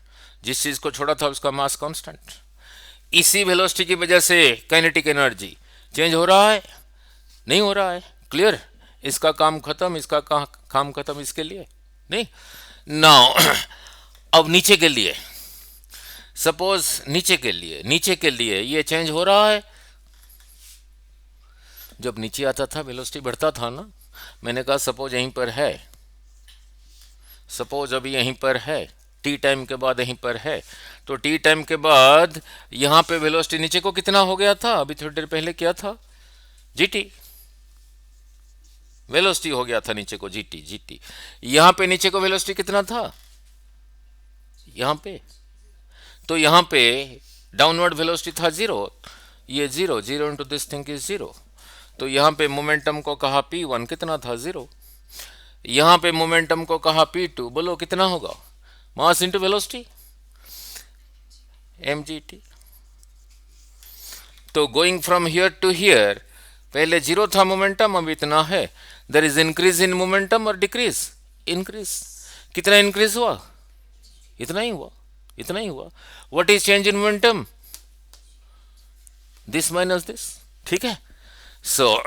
जिस चीज को छोड़ा था उसका मास कांस्टेंट। इसी वेलोसिटी की वजह से काइनेटिक एनर्जी चेंज हो रहा है नहीं हो रहा है। क्लियर? इसका काम खत्म, इसका काम खत्म, इसके लिए नहीं। नाउ अब नीचे के लिए, सपोज नीचे के लिए ये चेंज हो रहा है। जब नीचे आता था वेलोसिटी बढ़ता था ना। मैंने कहा सपोज यहीं पर है, सपोज अभी यहीं पर है, टी टाइम के बाद यहीं पर है, तो टी टाइम के बाद यहाँ पे वेलोसिटी नीचे को कितना हो गया था? अभी थोड़ी देर पहले क्या था? जीटी वेलोसिटी हो गया था नीचे को, जीटी। यहाँ पे नीचे को वेलोसिटी कितना था? यहाँ पे, तो यहाँ पे डाउनवर्ड वेलोसिटी था जीरो। ये zero into this thing is zero. तो यहाँ पे मोमेंटम को कहा P1, कितना था? जीरो। यहाँ पे मोमेंटम को कहा P2, बोलो कितना होगा? Mass into velocity, mgt। तो going from here to here, पहले जीरो था मोमेंटम, अब इतना है। There is increase in momentum और डिक्रीज? इंक्रीज। कितना इंक्रीज हुआ? इतना ही हुआ, इतना ही हुआ। What is change in momentum? This minus this. ठीक है। सो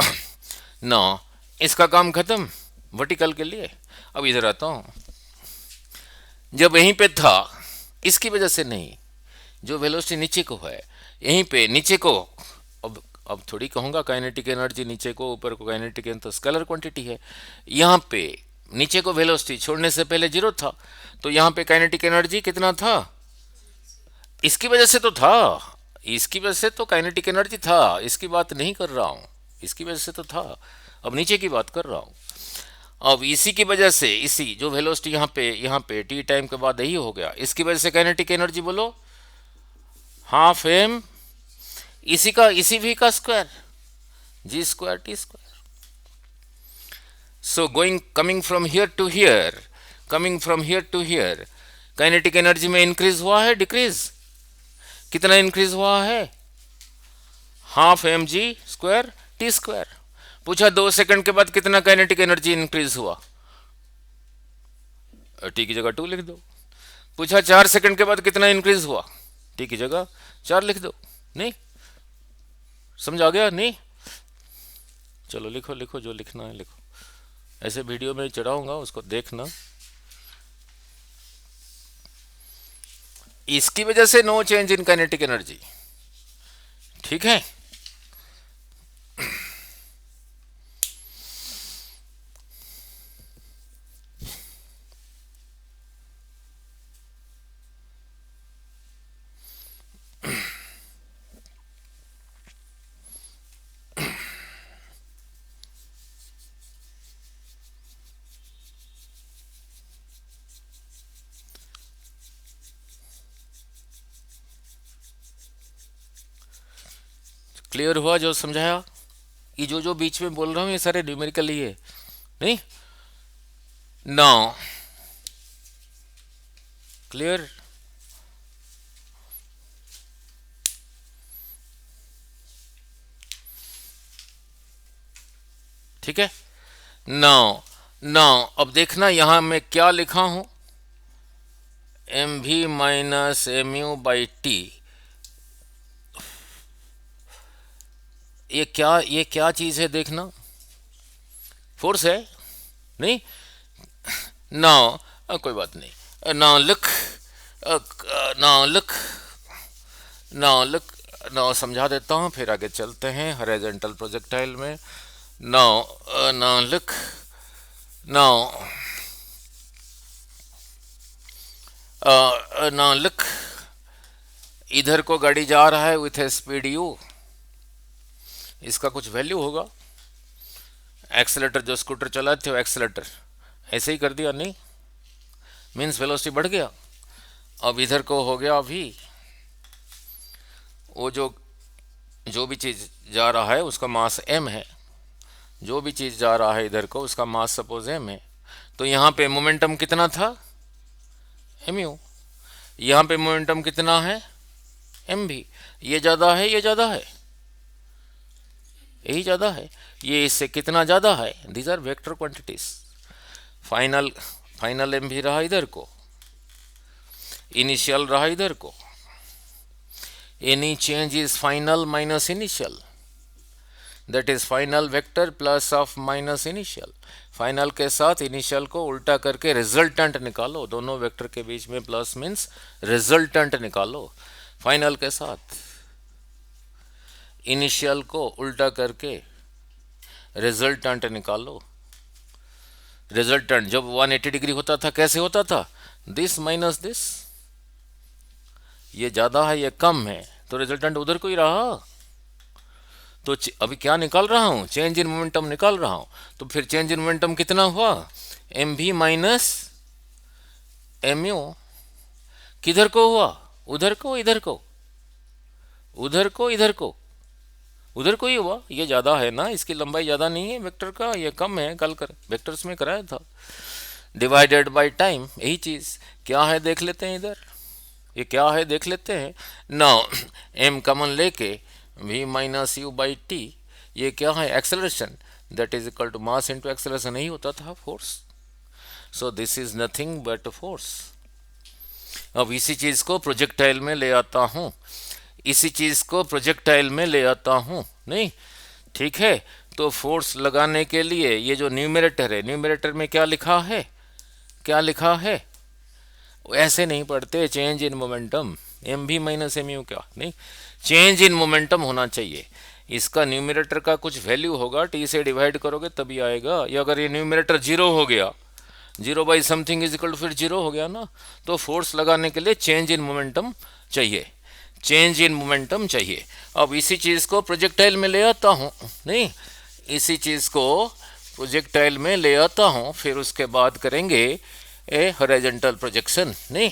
नो, इसका काम खत्म वर्टिकल के लिए। अब इधर आता हूं, जब यहीं पे था इसकी वजह से नहीं, जो वेलोसिटी नीचे को है यहीं पे नीचे को, अब थोड़ी कहूंगा काइनेटिक एनर्जी नीचे को ऊपर को काइनेटिक एनर्जी तो स्केलर क्वांटिटी है। यहाँ पे नीचे को वेलोसिटी छोड़ने से पहले जीरो था, तो यहाँ पे काइनेटिक एनर्जी कितना था? इसकी वजह से तो था, इसकी वजह से तो काइनेटिक एनर्जी था, इसकी बात नहीं कर रहा हूं, इसकी वजह से तो था। अब नीचे की बात कर रहा हूं। अब इसी की वजह से, इसी जो वेलोसिटी यहाँ पे टी टाइम के बाद यही हो गया, इसकी वजह से काइनेटिक एनर्जी बोलो हाफ एम, इसी भी का square, g square t square. So coming from here to here, kinetic energy में इंक्रीज हुआ है डिक्रीज? कितना इंक्रीज हुआ है? Half m g square t square. पूछा 2 सेकंड के बाद कितना काइनेटिक एनर्जी इंक्रीज हुआ? टी की जगह 2 लिख दो। पूछा 4 सेकंड के बाद कितना इंक्रीज हुआ? टी की जगह 4 लिख दो। नहीं समझ आ गया? नहीं, चलो लिखो लिखो, जो लिखना है लिखो। ऐसे वीडियो में चढ़ाऊंगा, उसको देखना। इसकी वजह से no change in kinetic energy. ठीक है। क्लियर हुआ जो समझाया? ये जो बीच में बोल रहा हूं ये सारे न्यूमेरिकल ही है। नहीं, नाउ क्लियर? ठीक है। नाउ अब देखना यहां मैं क्या लिखा हूं, m v minus m u by t. ये क्या चीज है देखना, फोर्स है नहीं। नाउ कोई बात नहीं। Now look, now look, now समझा देता हूँ, फिर आगे चलते हैं हॉरिजॉन्टल प्रोजेक्टाइल में। नाउ लुक, नाउ लुक, इधर को गाड़ी जा रहा है विथ स्पीड यू, इसका कुछ वैल्यू होगा। एक्सेलेटर जो स्कूटर चलाते हो, एक्सेलेटर ऐसे ही कर दिया नहीं, मीन्स वेलोसिटी बढ़ गया। अब इधर को हो गया अभी, वो जो भी चीज़ जा रहा है उसका मास m है, जो भी चीज़ जा रहा है इधर को उसका मास सपोज m है। तो यहाँ पे मोमेंटम कितना था? mu। यहाँ पे मोमेंटम कितना है? m भी। ये ज़्यादा है, ये ज़्यादा है, यही ज़्यादा है, ये इससे कितना ज़्यादा है, these are vector quantities. Final final m भी रहा इधर को, इनिशियल रहा इधर को, any change is final minus initial, that is final vector plus of minus initial. Final के साथ इनिशियल को उल्टा करके रिजल्टेंट निकालो, दोनों वेक्टर के बीच में प्लस मीन्स रिजल्टेंट निकालो। फाइनल के साथ इनिशियल को उल्टा करके रिजल्टेंट निकालो। रिजल्टेंट जब 180 डिग्री होता था कैसे होता था, दिस माइनस दिस, ये ज़्यादा है ये कम है, तो रिजल्टेंट उधर को ही रहा। तो अभी क्या निकाल रहा हूँ, चेंज इन मोमेंटम निकाल रहा हूँ। तो फिर चेंज इन मोमेंटम कितना हुआ, एम भी माइनस एम यू। किधर को हुआ, उधर को इधर को, उधर को इधर को, उधर को ही हुआ। ये ज़्यादा है ना, इसकी लंबाई ज़्यादा नहीं है वेक्टर का, ये कम है, कल कर वेक्टर्स में कराया था। डिवाइडेड बाय टाइम, यही चीज़ क्या है देख लेते हैं इधर, ये क्या है देख लेते हैं। नाउ एम कॉमन लेके v minus u by t, ये क्या है acceleration, that is equal to mass into acceleration, नहीं होता था force. So this is nothing but force. अब इसी चीज़ को प्रोजेक्टाइल में ले आता हूँ, इसी चीज़ को प्रोजेक्टाइल में ले आता हूँ, नहीं ठीक है। तो फोर्स लगाने के लिए ये जो न्यूमरेटर है, न्यूमरेटर में क्या लिखा है, क्या लिखा है, ऐसे नहीं पढ़ते, चेंज इन मोमेंटम, एम भी माइनस एम यू, क्या नहीं, चेंज इन मोमेंटम होना चाहिए। इसका न्यूमरेटर का कुछ वैल्यू होगा, टी से डिवाइड करोगे तभी आएगा। या अगर ये न्यूमरेटर जीरो हो गया, zero by something is equal to फिर जीरो हो गया ना, तो फोर्स लगाने के लिए चेंज इन मोमेंटम चाहिए, चेंज इन मोमेंटम चाहिए। अब इसी चीज़ को प्रोजेक्टाइल में ले आता हूँ, नहीं इसी चीज़ को प्रोजेक्टाइल में ले आता हूँ, फिर उसके बाद करेंगे ए हॉरिजॉन्टल प्रोजेक्शन, नहीं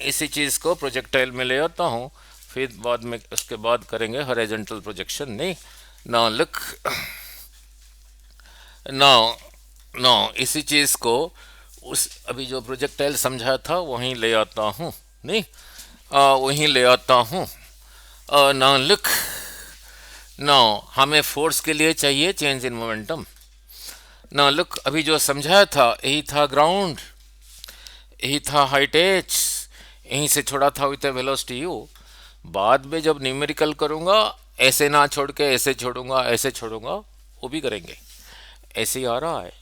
इसी चीज़ को प्रोजेक्टाइल में ले आता हूँ, फिर बाद में उसके बाद करेंगे हॉरिजॉन्टल प्रोजेक्शन, नहीं नाउ लुक, नाउ नाउ इसी चीज़ को उस अभी जो प्रोजेक्टाइल समझा था वहीं ले आता हूँ, नहीं वहीं ले आता हूँ। नाउ लुक, नाउ हमें फोर्स के लिए चाहिए change in momentum. Now look, अभी जो समझाया था यही था ग्राउंड, यही था हाइट एच, यहीं से छोड़ा था विथ वेलोसिटी यू। बाद में जब न्यूमेरिकल करूँगा ऐसे ना छोड़ के ऐसे छोड़ूंगा, ऐसे छोड़ूंगा, वो भी करेंगे। ऐसे ही आ रहा है,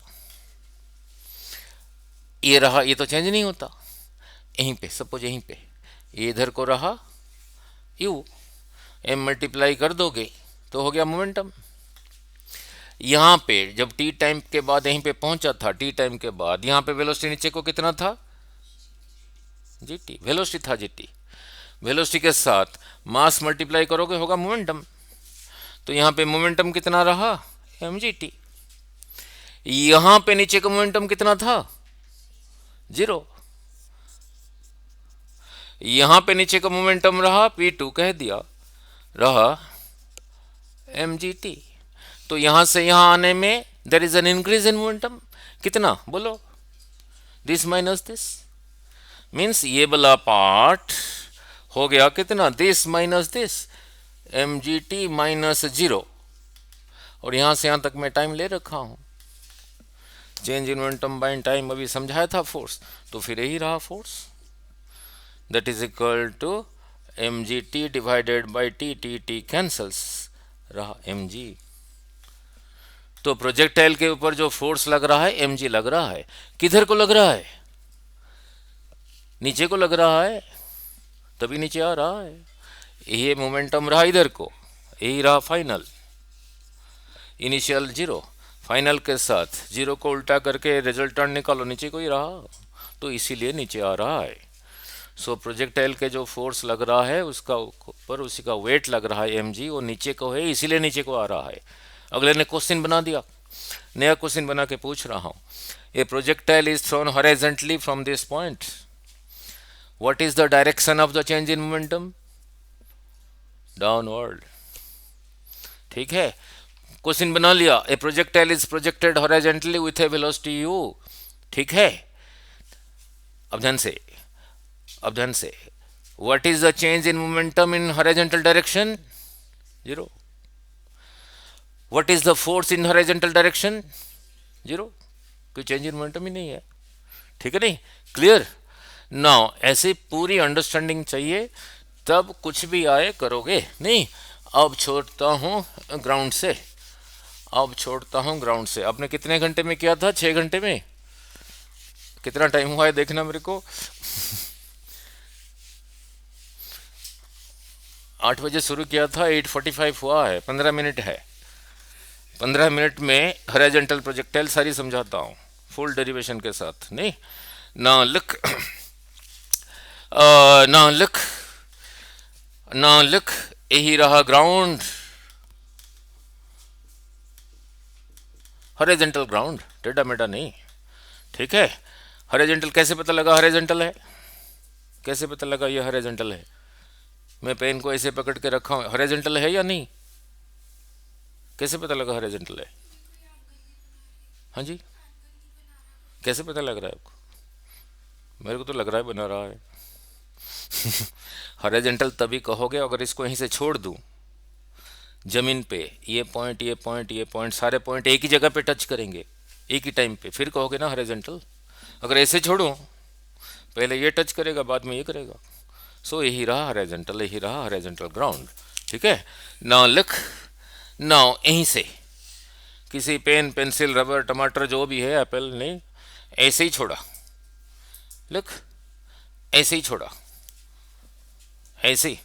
ये रहा, ये तो चेंज नहीं होता, यहीं पे सपोज यहीं पे ये इधर को रहा यू, एम मल्टीप्लाई कर दोगे तो हो गया मोमेंटम। यहाँ पे जब टी टाइम के बाद यहीं पे पहुंचा था, टी टाइम के बाद यहाँ पे वेलोसिटी नीचे को कितना था, जी टी, वेलोसिटी था जी टी, वेलोसिटी के साथ मास मल्टीप्लाई करोगे होगा मोमेंटम। तो यहाँ पे मोमेंटम कितना रहा, एम जी टी। यहाँ पे नीचे का मोमेंटम कितना था, जीरो। यहाँ पे नीचे का मोमेंटम रहा P2, कह दिया रहा एम जी टी। तो यहाँ से यहाँ आने में there is an increase in momentum, कितना बोलो, दिस माइनस दिस, मीन्स ये वाला पार्ट हो गया कितना, this minus this, m g t minus zero. और यहाँ से यहाँ तक मैं टाइम ले रखा हूँ, change in momentum by time अभी समझाया था फोर्स, तो फिर यही रहा force, that is equal to m g t divided by t, t t cancels, रहा एम जी। तो प्रोजेक्टाइल के ऊपर जो फोर्स लग रहा है एम जी लग रहा है, किधर को लग रहा है, नीचे को लग रहा है, तभी नीचे आ रहा है। ये मोमेंटम रहा इधर को, यही रहा फाइनल, इनिशियल जीरो, फाइनल के साथ जीरो को उल्टा करके रिजल्टेंट निकालो, नीचे को ही रहा, तो इसीलिए नीचे आ रहा है। सो प्रोजेक्टाइल के जो फोर्स लग रहा है उसका ऊपर उसी का वेट लग रहा है एम जी, वो नीचे को है इसीलिए नीचे को आ रहा है। अगले ने क्वेश्चन बना दिया, नया क्वेश्चन बना के पूछ रहा हूँ, ए projectile is throne horizontally from this point, what is the direction of the change in momentum, downward. ठीक है, क्वेश्चन बना लिया, ए projectile is projected horizontally with A velocity you, ठीक है। अब ध्यान से, अब ध्यान से, what is the change in momentum in horizontal direction, zero. What is the force in horizontal direction? Zero, कोई चेंज इन मोमेंटम ही नहीं है। ठीक है नहीं? क्लियर? नाउ ऐसी पूरी अंडरस्टैंडिंग चाहिए, तब कुछ भी आए करोगे नहीं। अब छोड़ता हूँ ग्राउंड से, अब छोड़ता हूँ ग्राउंड से। आपने कितने घंटे में किया था? 6 घंटे में? कितना टाइम हुआ है देखना मेरे को। 8 बजे शुरू किया था, 8:45 हुआ है, 15 मिनट है। 15 मिनट में हॉरिजॉन्टल प्रोजेक्टाइल सारी समझाता हूँ फुल डेरिवेशन के साथ। नहीं ना लुक, ना लुक, ना लुक, यही रहा ग्राउंड, हॉरिजॉन्टल ग्राउंड, टेढ़ा मेढ़ा नहीं। ठीक है? हॉरिजॉन्टल कैसे पता लगा हॉरिजॉन्टल है? कैसे पता लगा ये हॉरिजॉन्टल है? मैं पेन को ऐसे पकड़ के रखा हूँ, हॉरिजॉन्टल है या नहीं? कैसे पता लगा हॉरिजॉन्टल है? हाँ जी, कैसे पता लग रहा है आपको? मेरे को तो लग रहा है बना रहा है। हॉरिजॉन्टल तभी कहोगे अगर इसको यहीं से छोड़ दूं जमीन पे, ये पॉइंट, ये पॉइंट, ये पॉइंट, सारे पॉइंट एक ही जगह पे टच करेंगे एक ही टाइम पे, फिर कहोगे ना हॉरिजॉन्टल। अगर ऐसे छोड़ो, पहले ये टच करेगा बाद में ये करेगा। सो यही रहा हॉरिजॉन्टल, यही रहा हॉरिजॉन्टल ग्राउंड। ठीक है? नाउ लिख, नाउ यहीं से किसी पेन, पेंसिल, रबर, टमाटर जो भी है, एप्पल, नहीं, ऐसे ही छोड़ा। लिख, ऐसे ही छोड़ा, ऐसे ही,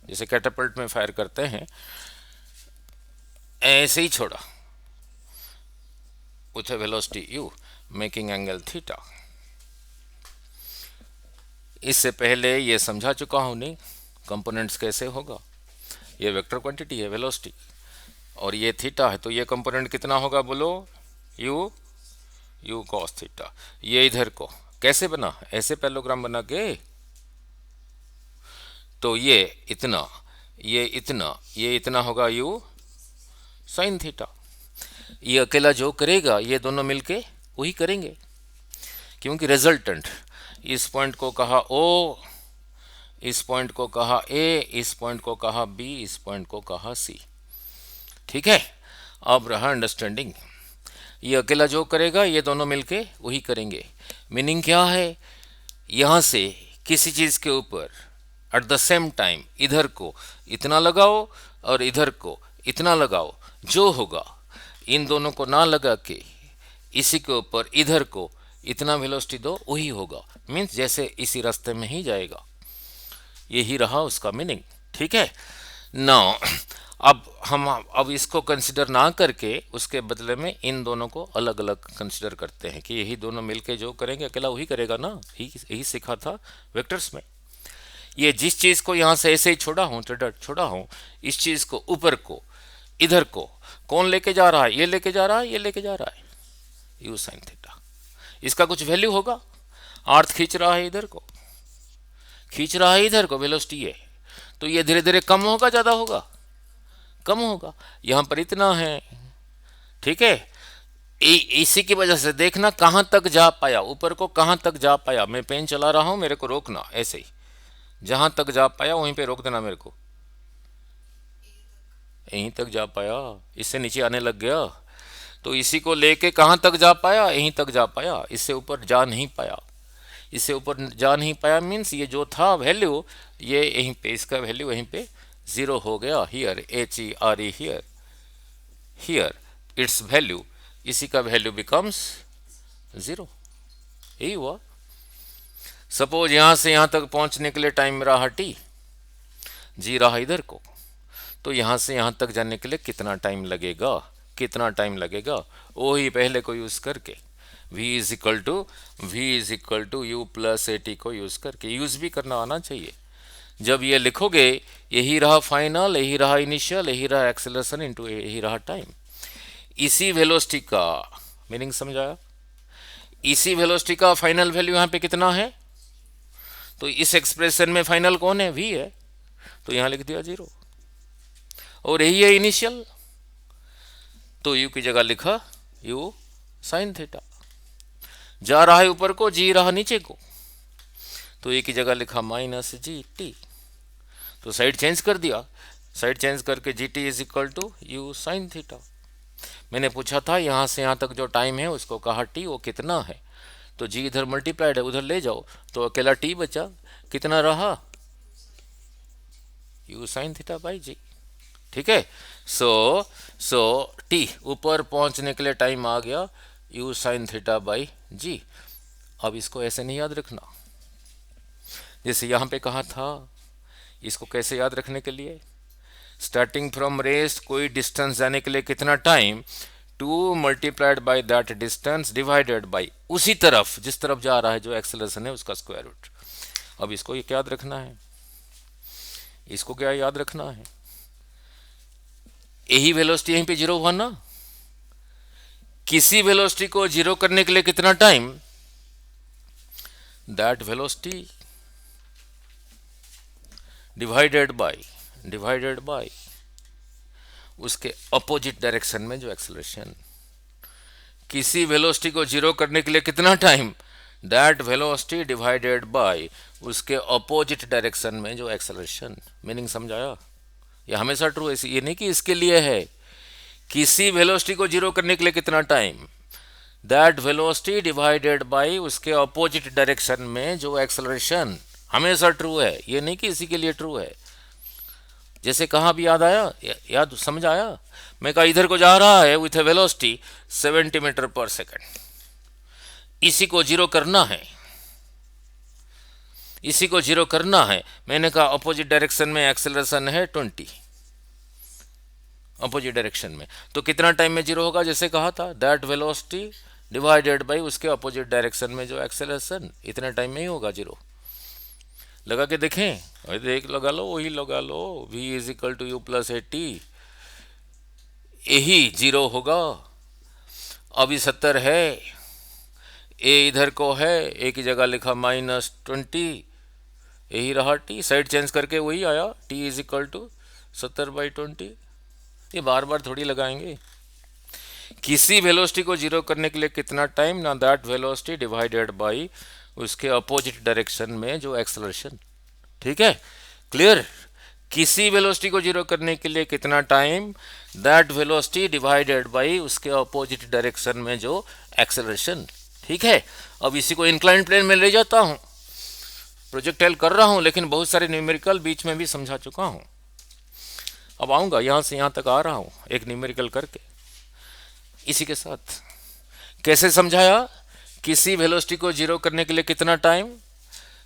जैसे कैटापल्ट में फायर करते हैं, ऐसे ही छोड़ा with a velocity u making angle theta. इससे पहले ये समझा चुका हूं नहीं कंपोनेंट्स कैसे होगा। ये वेक्टर क्वांटिटी है वेलोसिटी, और ये थीटा है, तो ये कंपोनेंट कितना होगा बोलो? u, u cos theta. ये इधर को कैसे बना? ऐसे पैरेललोग्राम बना के, तो ये इतना, ये इतना, ये इतना होगा u साइन थीटा। ये अकेला जो करेगा ये दोनों मिलके वही करेंगे, क्योंकि रिजल्टेंट, इस पॉइंट को कहा O, इस पॉइंट को कहा A, इस पॉइंट को कहा B, इस पॉइंट को कहा C। ठीक है? अब रहा अंडरस्टैंडिंग, ये अकेला जो करेगा ये दोनों मिलके वही करेंगे। मीनिंग क्या है? यहां से किसी चीज के ऊपर एट द सेम टाइम इधर को इतना लगाओ और इधर को इतना लगाओ, जो होगा इन दोनों को ना लगा के इसी के ऊपर इधर को इतना वेलोसिटी दो, वही होगा। मीन्स जैसे इसी रास्ते में ही जाएगा। यही रहा उसका मीनिंग। ठीक है? नाउ अब इसको कंसिडर ना करके उसके बदले में इन दोनों को अलग अलग कंसिडर करते हैं कि यही दोनों मिलके जो करेंगे अकेला वही करेगा ना। यही सीखा था वेक्टर्स में। ये जिस चीज को यहां से ऐसे ही छोड़ा हूं, छोड़ा हूं, इस चीज को ऊपर को इधर को कौन लेके जा रहा है? ये लेके जा रहा है, ये लेके जा रहा है, यू साइन थीटा। इसका कुछ वैल्यू होगा? अर्थ खींच रहा है इधर को, खींच रहा है इधर को, वेलोसिटी है, तो ये धीरे धीरे कम होगा ज्यादा होगा? कम होगा। यहां पर इतना है। ठीक है? इसी की वजह से देखना कहां तक जा पाया, ऊपर को कहां तक जा पाया। मैं पेन चला रहा हूं, मेरे को रोकना ऐसे ही, जहां तक जा पाया वहीं पे रोक देना मेरे को। यहीं तक जा पाया, इससे नीचे आने लग गया, तो इसी को लेके कहां तक जा पाया? यहीं तक जा पाया, इससे ऊपर जा नहीं पाया। इससे ऊपर जा नहीं पाया मीन्स ये जो था वैल्यू, ये यहीं पे, इसका वैल्यू यहीं पे जीरो हो गया। Here HERE, here, here it's value, इसी का वैल्यू बिकम्स जीरो। यही हुआ। सपोज यहां से यहां तक पहुंचने के लिए टाइम रहा T, जी रहा इधर को, तो यहां से यहां तक जाने के लिए कितना टाइम लगेगा? कितना टाइम लगेगा? वही पहले को यूज करके v is equal to u plus AT को यूज करके, यूज भी करना आना चाहिए। जब ये लिखोगे, यही रहा फाइनल, यही रहा इनिशियल, यही रहा एक्सेलरेशन इनटू यही रहा टाइम। इसी वेलोसिटी का मीनिंग समझाया? इसी वेलोसिटी का फाइनल वैल्यू यहां पे कितना है? तो इस एक्सप्रेशन में फाइनल कौन है? v है, तो यहां लिख दिया 0। और यही है इनिशियल, तो u की जगह लिखा u साइन थीटा। जा रहा है ऊपर को, जी रहा नीचे को, तो ए की जगह लिखा -GT। तो साइड चेंज कर दिया, साइड चेंज करके GT is equal to u sine theta. मैंने पूछा था यहाँ से यहाँ तक जो टाइम है उसको कहा टी, वो कितना है, तो जी इधर मल्टीप्लाइड है, उधर ले जाओ तो अकेला टी बचा, कितना रहा, यू साइन थीटा बाई जी। ठीक है, सो सो टी ऊपर पहुंचने के लिए टाइम आ गया यू साइन थीटा बाई जी। अब इसको ऐसे नहीं याद रखना, जैसे यहाँ पे कहा था, इसको कैसे याद रखने के लिए, स्टार्टिंग फ्रॉम रेस्ट कोई डिस्टेंस जाने के लिए कितना time, two multiplied by that distance divided by उसी तरफ जिस तरफ जा रहा है जो एक्सेलरेशन है उसका स्क्वायर रूट। अब इसको ये क्या याद रखना है, इसको क्या याद रखना है, यही वेलोसिटी यहीं पे जीरो हुआ ना, किसी वेलोसिटी को जीरो करने के लिए कितना time, that velocity divided by उसके अपोजिट डायरेक्शन में जो एक्सेलरेशन, किसी वेलोसिटी को जीरो करने के लिए कितना time, that velocity divided by उसके अपोजिट डायरेक्शन में जो एक्सेलरेशन। मीनिंग समझाया, यह हमेशा ट्रू है, ये नहीं कि इसके लिए है, किसी वेलोसिटी को जीरो करने के लिए कितना time, that velocity divided by उसके अपोजिट डायरेक्शन में जो एक्सेलरेशन, हमेशा ट्रू है, ये नहीं कि इसी के लिए ट्रू है। जैसे कहाँ भी याद आया, याद समझ आया, मैं कहा इधर को जा रहा है with A velocity 70 metre per second, इसी को जीरो करना है, इसी को जीरो करना है, मैंने कहा अपोजिट डायरेक्शन में एक्सेलरेशन है 20, अपोजिट डायरेक्शन में, तो कितना टाइम में जीरो होगा, जैसे कहा था दैट वेलोसिटी डिवाइडेड बाई उसके अपोजिट डायरेक्शन में जो एक्सेलरेशन, इतने टाइम में ही होगा जीरो। लगा के देखें, अरे देख लगा लो, वही लगा लो, v is equal to u plus a t, यही जीरो होगा। अभी 70 है, ए इधर को है, ए की जगह लिखा -20, यही रहा टी, साइड चेंज करके वही आया, टी इज इक्वल टू 70/20। ये बार बार थोड़ी लगाएंगे, किसी वेलोसिटी को जीरो करने के लिए कितना टाइम, ना दैट वेलोसिटी डिवाइडेड बाई उसके अपोजिट डायरेक्शन में जो एक्सेलरेशन। ठीक है, क्लियर, किसी वेलोसिटी को जीरो करने के लिए कितना time, that velocity divided by उसके अपोजिट डायरेक्शन में जो एक्सेलरेशन। ठीक है, अब इसी को इंक्लाइन प्लेन में ले जाता हूं, प्रोजेक्टाइल कर रहा हूं लेकिन बहुत सारे न्यूमेरिकल बीच में भी समझा चुका हूं। अब आऊंगा यहां से यहां तक आ रहा हूं एक न्यूमेरिकल करके, इसी के साथ कैसे समझाया, किसी वेलोसिटी को जीरो करने के लिए कितना time,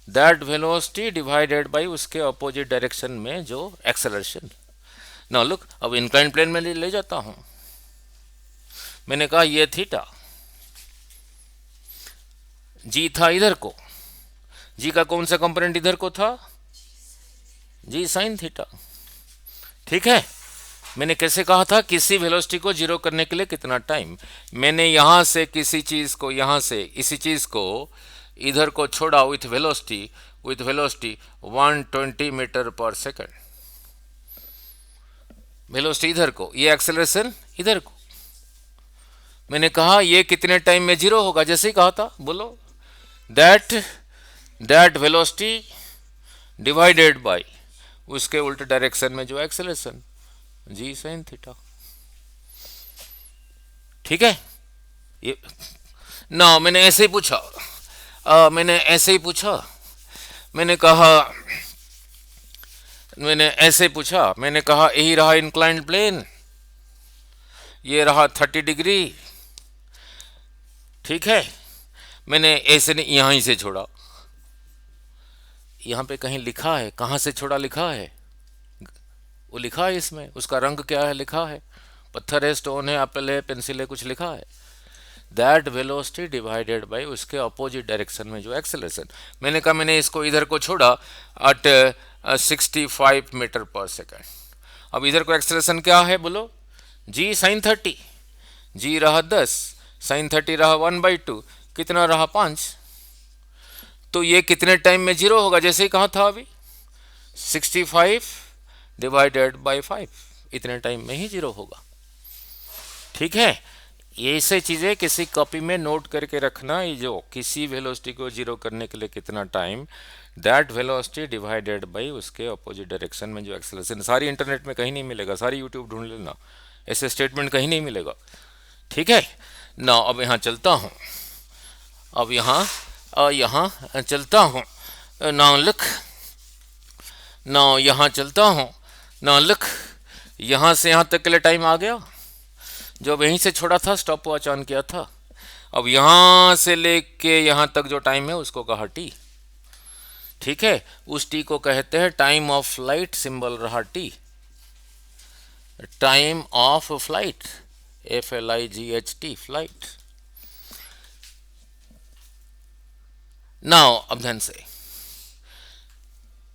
that velocity divided by उसके अपोजिट डायरेक्शन में जो एक्सेलरेशन। नाउ लुक, अब इंक्लाइन प्लेन में ले जाता हूं, मैंने कहा ये थीटा, जी था इधर को, जी का कौन सा कंपोनेंट इधर को था, जी साइन थीटा। ठीक है, मैंने कैसे कहा था, किसी वेलोसिटी को जीरो करने के लिए कितना टाइम, मैंने यहां से किसी चीज को, यहां से इसी चीज को इधर को छोड़ा with velocity 120 metre per second, velocity इधर को, ये एक्सेलरेशन इधर को, मैंने कहा ये कितने टाइम में जीरो होगा, जैसे ही कहा था, बोलो दैट वेलोसिटी डिवाइडेड बाय उसके उल्टे डायरेक्शन में जो एक्सेलरेशन, जी साइन थीटा। ठीक है, ये ना मैंने ऐसे ही पूछा, मैंने ऐसे ही पूछा, मैंने कहा, मैंने ऐसे पूछा, मैंने कहा यही रहा इंक्लाइंड प्लेन, ये रहा 30 डिग्री। ठीक है, मैंने ऐसे नहीं, यहां ही से छोड़ा, यहां पे कहीं लिखा है, कहां से छोड़ा लिखा है, वो लिखा है इसमें, उसका रंग क्या है लिखा है, पत्थर है, स्टोन है, एप्पल है, पेंसिल है, कुछ लिखा है, दैट वेलोसिटी डिवाइडेड बाय उसके अपोजिट डायरेक्शन में जो एक्सेलरेशन। मैंने कहा मैंने इसको इधर को छोड़ा एट 65 मीटर पर सेकंड। अब इधर को एक्सेलरेशन क्या है बोलो, जी साइन 30, जी रहा 10, साइन 30 रहा 1/2, कितना रहा 5, तो ये कितने टाइम में जीरो होगा, जैसे ही कहा था अभी 65 डिवाइडेड बाय 5, इतने टाइम में ही जीरो होगा। ठीक है, ये ऐसे चीज़ें किसी कॉपी में नोट करके रखना, ये जो किसी वेलोसिटी को जीरो करने के लिए कितना time, that velocity divided by उसके अपोजिट डायरेक्शन में जो एक्सेलरेशन। सारी इंटरनेट में कहीं नहीं मिलेगा, सारी यूट्यूब ढूंढ लेना, ऐसे स्टेटमेंट कहीं नहीं मिलेगा। ठीक है ना। अब यहाँ चलता हूँ, अब यहाँ चलता हूँ, नाउ लिख, नाउ यहाँ चलता हूँ, नाउ लिख, यहाँ से यहाँ तक के लिए टाइम आ गया। जो अब यहीं से छोड़ा था, स्टॉप वॉच ऑन किया था। अब यहाँ से लेके यहाँ तक जो टाइम है उसको कहा टी। ठीक है, उस टी को कहते हैं टाइम ऑफ फ्लाइट, सिंबल रहा T, time of flight, FLIGHT, flight. Now अब ध्यान से,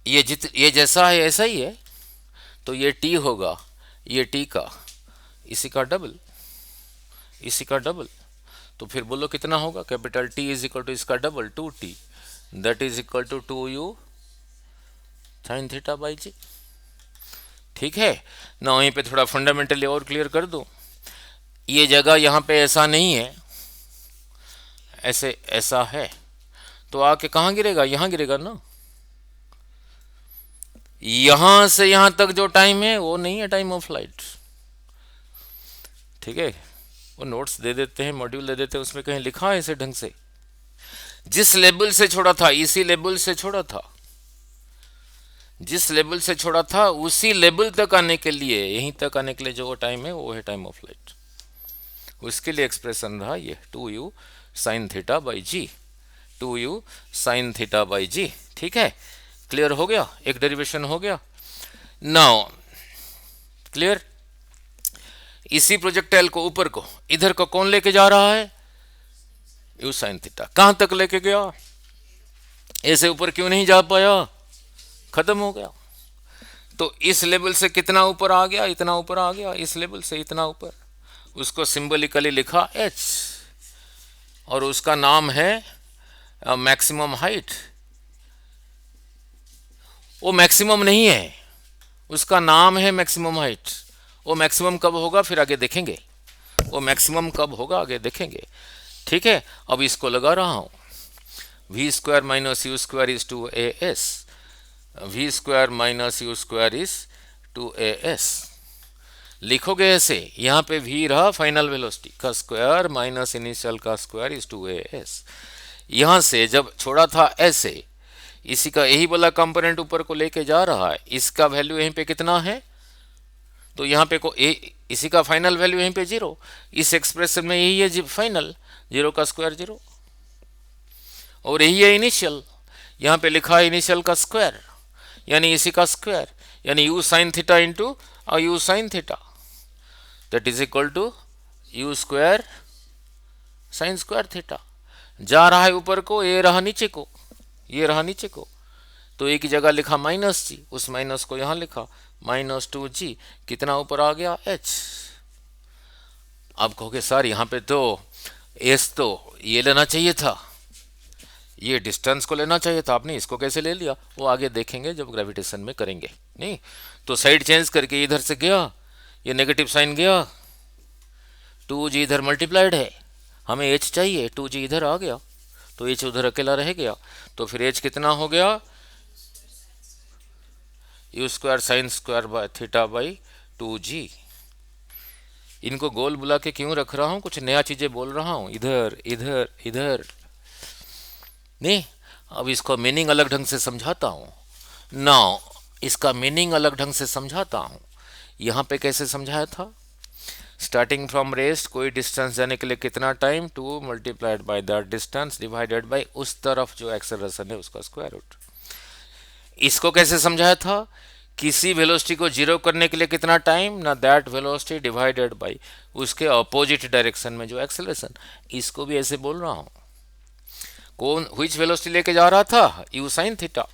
ये जैसा है ऐसा ही है, तो ये टी होगा, ये टी का, इसी का डबल, इसी का डबल। तो फिर बोलो कितना होगा, capital T is equal to इसका double 2T, that is equal to 2U sine theta by जी। ठीक है ना। वहीं पे थोड़ा फंडामेंटली और क्लियर कर दूं, ये जगह यहाँ पे ऐसा नहीं है, ऐसे ऐसा है, तो आके कहाँ गिरेगा, यहाँ गिरेगा ना। यहाँ से यहाँ तक जो टाइम है वो नहीं है टाइम ऑफ फ्लाइट। ठीक है, वो नोट्स दे देते हैं, मॉड्यूल दे देते हैं, उसमें कहीं लिखा है ऐसे ढंग से। जिस लेवल से छोड़ा था, इसी लेवल से छोड़ा था, जिस लेवल से छोड़ा था उसी लेवल तक आने के लिए, यहीं तक आने के लिए जो टाइम है वो है टाइम ऑफ फ्लाइट। उसके लिए एक्सप्रेशन रहा ये 2U sine theta by G, 2U sine theta by जी। ठीक है, क्लियर हो गया, एक डेरिवेशन हो गया। नाउ क्लियर, इसी प्रोजेक्टाइल को ऊपर को इधर को कौन लेके जा रहा है, यू साइन थीटा। कहां तक लेके गया, ऐसे ऊपर क्यों नहीं जा पाया, खत्म हो गया। तो इस लेवल से कितना ऊपर आ गया, इतना ऊपर आ गया, इस लेवल से इतना ऊपर, उसको सिंबलिकली लिखा h, और उसका नाम है मैक्सिमम हाइट। वो मैक्सिमम नहीं है, उसका नाम है मैक्सिमम हाइट। वो मैक्सिमम कब होगा फिर आगे देखेंगे, वो मैक्सिमम कब होगा आगे देखेंगे। ठीक है, अब इसको लगा रहा हूं, v square minus u square is 2as, v square minus u square is 2as। लिखोगे ऐसे, यहाँ पे v रहा फाइनल वेलोसिटी का स्क्वायर माइनस इनिशियल का स्क्वायर इज 2as। यहाँ से जब छोड़ा था ऐसे, इसी का यही वाला कंपोनेंट ऊपर को लेके जा रहा है, इसका वैल्यू यहीं पे कितना है, तो यहाँ पे को इसी का फाइनल वैल्यू यहीं पे 0। इस एक्सप्रेशन में यही है फाइनल, 0 का स्क्वायर 0, और यही है इनिशियल, यहाँ पे लिखा है इनिशियल का स्क्वायर, यानी इसी का स्क्वायर, यानी u sine theta into u sine theta, that is equal to u square sine square theta. जा रहा है ऊपर को, ये रहा नीचे को, ये रहा नीचे को, तो एक ही जगह लिखा माइनस जी, उस माइनस को यहाँ लिखा माइनस 2G, कितना ऊपर आ गया h। अब कहोगे सर यहाँ पे तो s तो ये लेना चाहिए था, ये डिस्टेंस को लेना चाहिए था, आपने इसको कैसे ले लिया, वो आगे देखेंगे जब ग्रेविटेशन में करेंगे। नहीं तो साइड चेंज करके इधर से गया, ये नेगेटिव साइन गया, 2G इधर मल्टीप्लाइड है, हमें h चाहिए, 2G इधर आ गया, तो h उधर अकेला रह गया, तो फिर h कितना हो गया, u square sine square by theta by 2G। इनको गोल बुला के क्यों रख रहा हूँ, कुछ नया चीजें बोल रहा हूँ, इधर इधर इधर नहीं। अब इसको मीनिंग अलग ढंग से समझाता हूँ। नाउ इसका मीनिंग अलग ढंग से समझाता हूँ। यहाँ पे कैसे समझाया था, स्टार्टिंग फ्रॉम रेस्ट, कोई डिस्टेंस जाने के लिए कितना time, 2 multiplied by that distance divided by उस तरफ जो एक्सेलरेशन है उसका स्क्वायर रूट। इसको कैसे समझाया था, किसी वेलोसिटी को जीरो करने के लिए कितना टाइम, ना दैट वेलोसिटी डिवाइडेड बाय उसके अपोजिट डायरेक्शन में जो एक्सेलरेशन। इसको भी ऐसे बोल रहा हूँ, कौन व्हिच वेलोसिटी लेके जा रहा था, यू साइन थीटा,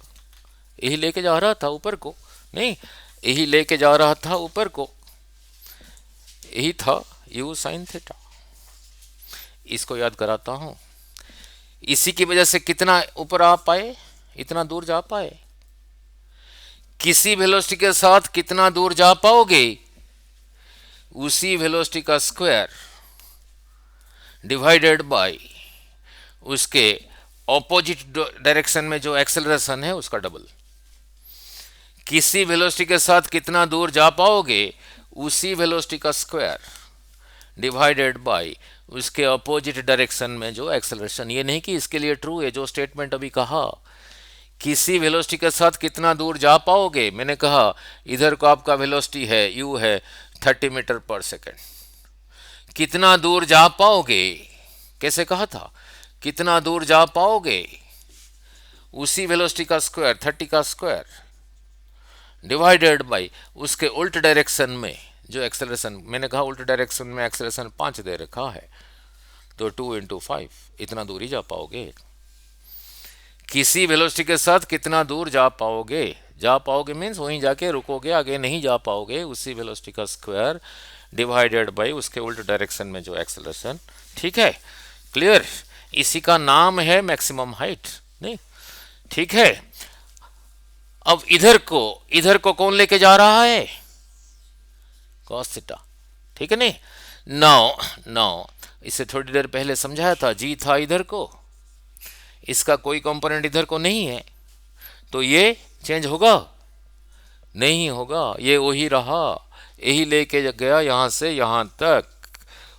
यही लेके जा रहा था ऊपर को, नहीं यही लेके जा रहा था ऊपर को, यही था यू साइन थीटा। इसको याद कराता हूं, इसी की वजह से कितना ऊपर आ पाए, इतना दूर जा पाए। किसी वेलोसिटी के साथ कितना दूर जा पाओगे, उसी वेलोसिटी का स्क्वायर डिवाइडेड बाय उसके ऑपोजिट डायरेक्शन में जो एक्सेलरेशन है उसका डबल। किसी वेलोसिटी के साथ कितना दूर जा पाओगे, उसी वेलोसिटी का स्क्वायर डिवाइडेड बाय उसके अपोजिट डायरेक्शन में जो एक्सेलरेशन। ये नहीं कि इसके लिए ट्रू है जो स्टेटमेंट अभी कहा, किसी वेलोसिटी के साथ कितना दूर जा पाओगे। मैंने कहा इधर को आपका वेलोसिटी है u है 30 मीटर पर सेकेंड, कितना दूर जा पाओगे, कैसे कहा था, कितना दूर जा पाओगे, उसी वेलोसिटी का स्क्वायर 30 का स्क्वायर डिवाइडेड बाय उसके उल्ट डायरेक्शन में जो एक्सेलरेशन। मैंने कहा उल्ट डायरेक्शन में एक्सेलरेशन 5 दे रखा है, तो 2 इंटू 5 इतना दूर ही जा पाओगे। किसी वेलोसिटी के साथ कितना दूर जा पाओगे, जा पाओगे मीन्स वहीं जाके रुकोगे, आगे नहीं जा पाओगे, उसी वेलोसिटी का स्क्वायर डिवाइडेड बाय उसके उल्ट डायरेक्शन में जो एक्सेलरेशन। ठीक है, क्लियर। इसी का नाम है मैक्सिमम हाइट, नहीं, ठीक है। अब इधर को कौन लेके जा रहा है, cos थीटा, ठीक है। नहीं, नाउ इससे थोड़ी देर पहले समझाया था, जी था इधर को, इसका कोई कंपोनेंट इधर को नहीं है, तो ये चेंज होगा, नहीं होगा, ये वही रहा, यही लेके गया यहां से यहां तक,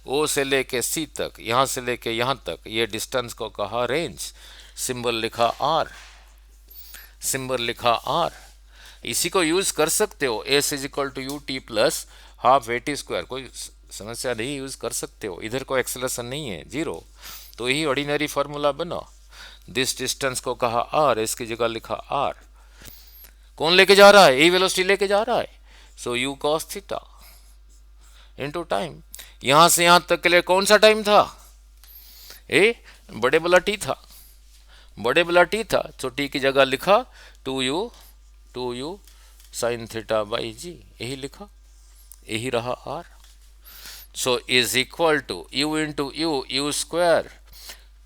ओ से लेके सी तक, यहां से लेके यहां तक, ये डिस्टेंस को कहा रेंज, सिंबल लिखा आर, सिंबल लिखा आर। इसी को यूज कर सकते हो, s is equal to u t plus half a t square, कोई समस्या नहीं, यूज कर सकते हो। इधर को एक्सेलरेशन नहीं है, जीरो, तो यही ऑर्डिनरी फार्मूला बना, दिस डिस्टेंस को कहा आर, इसकी जगह लिखा आर। कौन लेके जा रहा है, यही वेलोसिटी लेके जा रहा है, सो u cos theta into time. यहां से यहां तक के लिए कौन सा टाइम था, ए बड़े वाला टी था, बड़े वाला टी था, तो टी की जगह लिखा 2u साइन थीटा बाई जी, यही लिखा, यही रहा r. So is equal to u into u square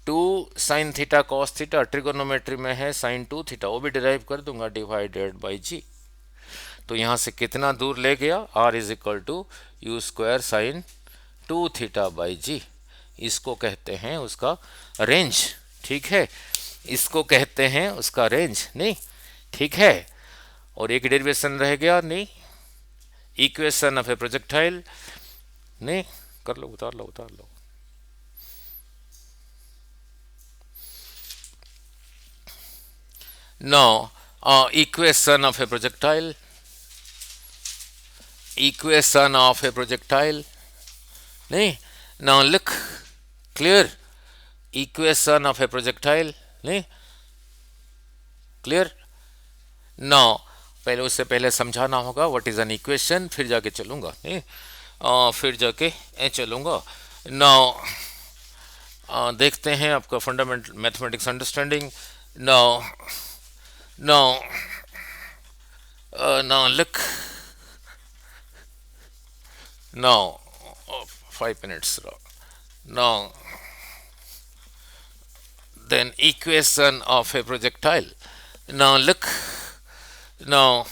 2 sine theta cos theta, trigonometry में है साइन 2 थीटा, वो भी डिराइव कर दूंगा, डिवाइडेड बाई जी। तो यहां से कितना दूर ले गया, R is equal to U square sine 2 theta by G. इसको कहते हैं उसका रेंज, ठीक है, इसको कहते हैं उसका रेंज, नहीं, ठीक है। और एक डेरिवेशन रह गया, नहीं, इक्वेशन ऑफ ए प्रोजेक्टाइल, नहीं, कर लो, उतार लो, उतार लो। Now, equation of a projectile, equation of a projectile, नहीं, now look, clear, equation of a projectile, नहीं, clear, now पहले उससे पहले समझाना होगा व्हाट इज एन इक्वेशन, फिर जाके चलूंगा, नहीं, फिर जाके चलूंगा। नाउ देखते हैं आपका fundamental mathematics understanding. Now now now look, now 5 minutes now, then equation of a projectile, now look, now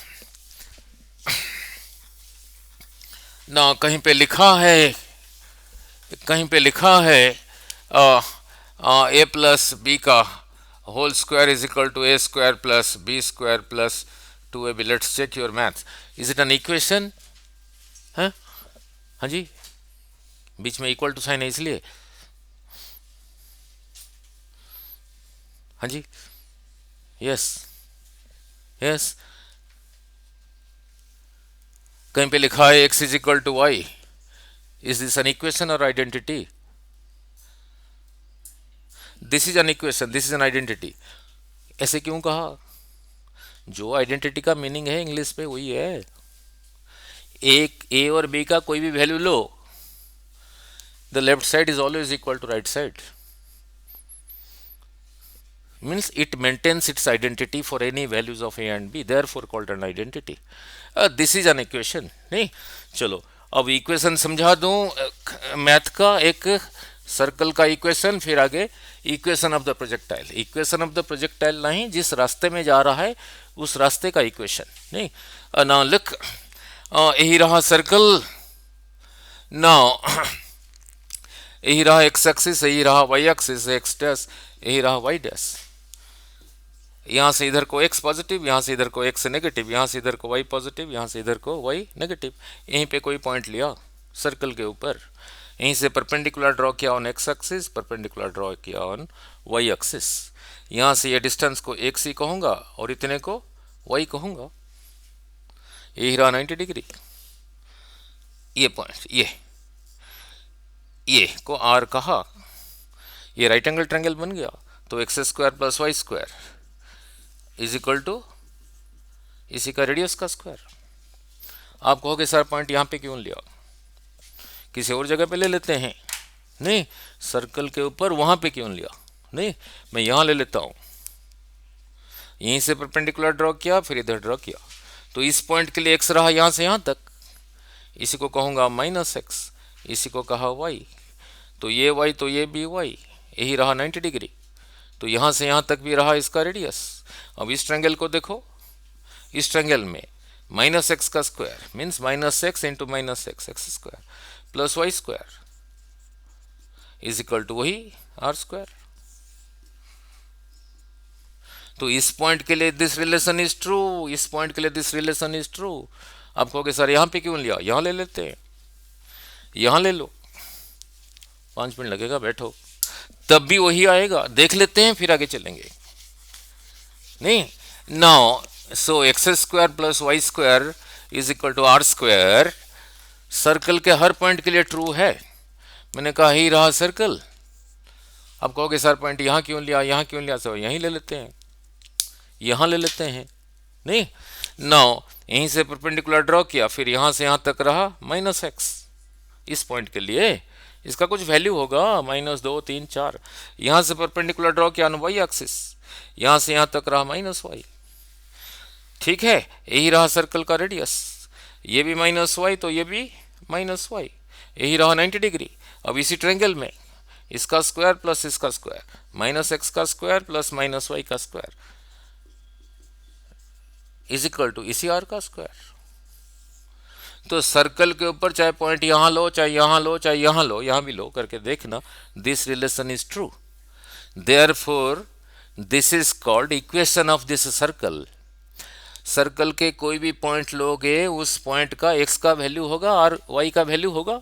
now कहीं पे लिखा है, कहीं पे लिखा है a प्लस बी का whole square is equal to a square plus b square plus 2ab। Let's check your math, is it an equation, है, हाँ जी, बीच में इक्वल टू साइन है इसलिए, हाँ जी, यस यस। कहीं पे लिखा है x is equal to Y, is this an equation और identity, this is an equation, this is an identity. ऐसे क्यों कहा, जो आइडेंटिटी का मीनिंग है इंग्लिश पे वही है। एक ए और बी का कोई भी वैल्यू लो, the left side is always equal to right side, means it maintains its identity for any values of a and b, therefore called an identity. This is an equation, नहीं, चलो अब इक्वेशन समझा दूं मैथ का, एक सर्कल का इक्वेशन, फिर आगे equation of the projectile, equation of the projectile नहीं, जिस रास्ते में जा रहा है उस रास्ते का इक्वेशन, नहीं। नाउ लुक, यही रहा सर्कल, नाउ यही रहा एक्स एक्सिस, यही रहा वाई एक्सिस, एक्स डैश, यही रहा वाई डैश। यहाँ से इधर को x पॉजिटिव, यहाँ से इधर को x नेगेटिव, यहाँ से इधर को y पॉजिटिव, यहाँ से इधर को y नेगेटिव। यहीं पे कोई पॉइंट लिया सर्कल के ऊपर, यहीं से परपेंडिकुलर ड्रॉ किया on x axis, perpendicular draw किया ऑन वाई एक्सिस। यहाँ से ये डिस्टेंस को एक्स ही कहूँगा और इतने को वाई कहूँगा। यही रहा 90 डिग्री। ये पॉइंट ये को आर कहा, ये राइट एंगल ट्रायंगल बन गया। तो x square plus y square is equal to इसी का रेडियस का स्क्वायर। आप कहोगे सर पॉइंट यहाँ पे क्यों लिया, किसी और जगह पे ले लेते हैं। नहीं, सर्कल के ऊपर वहाँ पे क्यों लिया, नहीं मैं यहाँ ले लेता हूँ। यहीं से परपेंडिकुलर ड्रॉ किया, फिर इधर ड्रॉ किया। तो इस पॉइंट के लिए एक्स रहा यहाँ से यहाँ तक, इसी को कहूँगा माइनस एक्स, इसी को कहा वाई। तो ये वाई तो ये भी वाई, यही रहा 90 डिग्री। तो यहाँ से यहाँ तक भी रहा इसका रेडियस। अब इस ट्रायंगल को देखो, इस ट्रायंगल में माइनस एक्स का square means minus x into minus x x square plus y square is equal to वही आर स्क्वायर। तो इस पॉइंट के लिए दिस रिलेशन इज ट्रू, इस पॉइंट के लिए दिस रिलेशन इज ट्रू। आप कहोगे सर यहाँ पे क्यों लिया, यहाँ ले लेते हैं, यहाँ ले लो, 5 मिनट लगेगा, बैठो, तब भी वही आएगा, देख लेते हैं फिर आगे चलेंगे। नहीं, now so x square plus y square is equal to r square circle के हर पॉइंट के लिए ट्रू है। मैंने कहा ही रहा सर्कल। आप कहोगे सर पॉइंट यहाँ क्यों लिया, यहाँ क्यों लिया, सर यहीं ले लेते हैं, यहाँ ले लेते हैं। नहीं, नाउ यहीं से परपेंडिकुलर ड्रॉ किया, फिर यहाँ से यहाँ तक रहा माइनस एक्स। इस पॉइंट के लिए इसका कुछ वैल्यू होगा, -2 3 4। यहाँ से परपेंडिकुलर ड्रॉ किया वाई एक्सिस, यहाँ से यहाँ तक रहा माइनस वाई। ठीक है, यही रहा सर्कल का रेडियस। ये भी माइनस वाई तो ये भी माइनस वाई, यही रहा 90 डिग्री। अब इसी ट्रायंगल में इसका स्क्वायर प्लस इसका स्क्वायर, माइनस एक्स का स्क्वायर प्लस माइनस वाई का स्क्वायर इज इक्वल टू इसी आर का स्क्वायर। तो सर्कल के ऊपर चाहे पॉइंट यहाँ लो, चाहे यहाँ लो, चाहे यहाँ लो, यहाँ भी लो करके देखना, this relation is true. Therefore this is called equation of this circle. Circle के कोई भी पॉइंट लोगे, उस पॉइंट का एक्स का वैल्यू होगा और वाई का वैल्यू होगा,